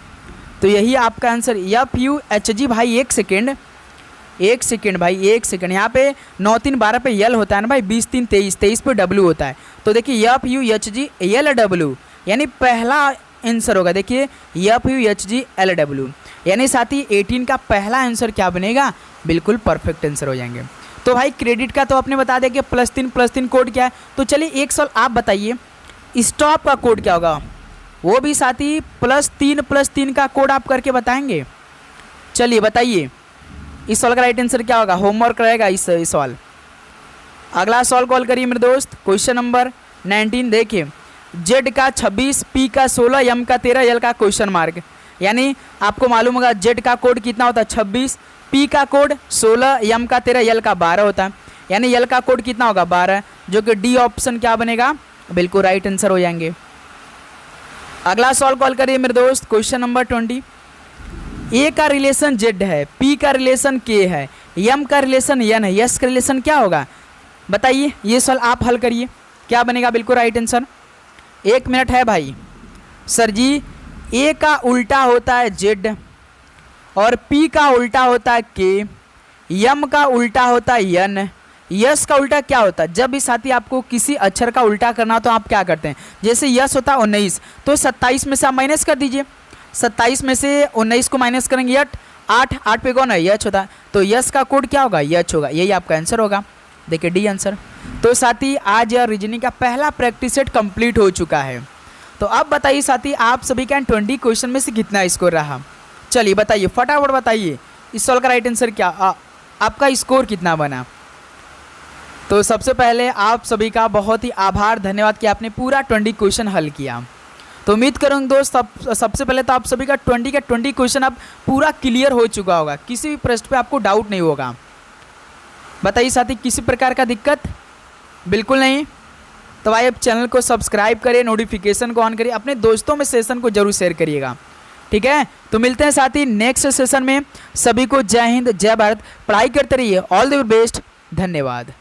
तो यही आपका आंसर FUHG। भाई एक सेकेंड भाई, एक सेकेंड। यहाँ पे 9 3 12 पे L होता है ना भाई, 20 3 23, 23 पे W होता है। तो देखिए FUHG LW, यानी पहला आंसर होगा। देखिए FUHG LW, यानी साथी 18 का पहला आंसर क्या बनेगा, बिल्कुल परफेक्ट आंसर हो जाएंगे। तो भाई क्रेडिट का तो आपने बता दिया कि +3 कोड क्या है। तो चलिए एक सवाल आप बताइए, स्टॉप का कोड क्या होगा, वो भी साथी +3 का कोड आप करके बताएंगे। चलिए बताइए इस सवाल का राइट आंसर क्या होगा, होमवर्क रहेगा इस सवाल। अगला सवाल कॉल करिए मेरे दोस्त। क्वेश्चन नंबर 19 देखिए, Z का 26, P का 16, M का 13, L का क्वेश्चन मार्क। यानी आपको मालूम होगा Z का कोड कितना होता है, 26, P का कोड 16, M का 13, L का 12 होता है। यानी L का कोड कितना होगा, 12, जो कि D ऑप्शन क्या बनेगा, बिल्कुल राइट आंसर हो जाएंगे। अगला सवाल कॉल करिए मेरे दोस्त। क्वेश्चन नंबर 20, A का रिलेशन Z है, P का रिलेशन K है, M का रिलेशन N है, S का रिलेशन क्या होगा, बताइए। ये सवाल आप हल करिए, क्या बनेगा, बिल्कुल राइट आंसर। 1 मिनट है भाई। सर जी A का उल्टा होता है Z, और P का उल्टा होता है K, M का उल्टा होता है N, यस का उल्टा क्या होता है। जब भी साथी आपको किसी अक्षर का उल्टा करना तो आप क्या करते हैं, जैसे यस होता है 19, तो 27 में से आप माइनस कर दीजिए। 27 में से 19 को माइनस करेंगे 8 पे कौन है, यच होता है। तो यस का कोड क्या होगा, यच होगा। यही आपका आंसर होगा, देखिए डी आंसर। तो साथी आज यह रीजनिंग का पहला प्रैक्टिस सेट कंप्लीट हो चुका है। तो अब बताइए साथी आप सभी का 20 क्वेश्चन में से कितना स्कोर रहा। चलिए बताइए, फटाफट बताइए इस सवाल का राइट आंसर क्या, आपका स्कोर कितना बना। तो सबसे पहले आप सभी का बहुत ही आभार, धन्यवाद कि आपने पूरा 20 क्वेश्चन हल किया। तो उम्मीद करूँगा दोस्त आप सबसे पहले तो आप सभी का 20 का 20 क्वेश्चन अब पूरा क्लियर हो चुका होगा, किसी भी प्रश्न पे आपको डाउट नहीं होगा। बताइए साथी, किसी प्रकार का दिक्कत? बिल्कुल नहीं। तो भाई अब चैनल को सब्सक्राइब करिए, नोटिफिकेशन को ऑन करिए, अपने दोस्तों में सेशन को जरूर शेयर करिएगा। ठीक है, तो मिलते हैं साथी नेक्स्ट सेशन में। सभी को जय हिंद, जय भारत। पढ़ाई करते रहिए। All the best. धन्यवाद।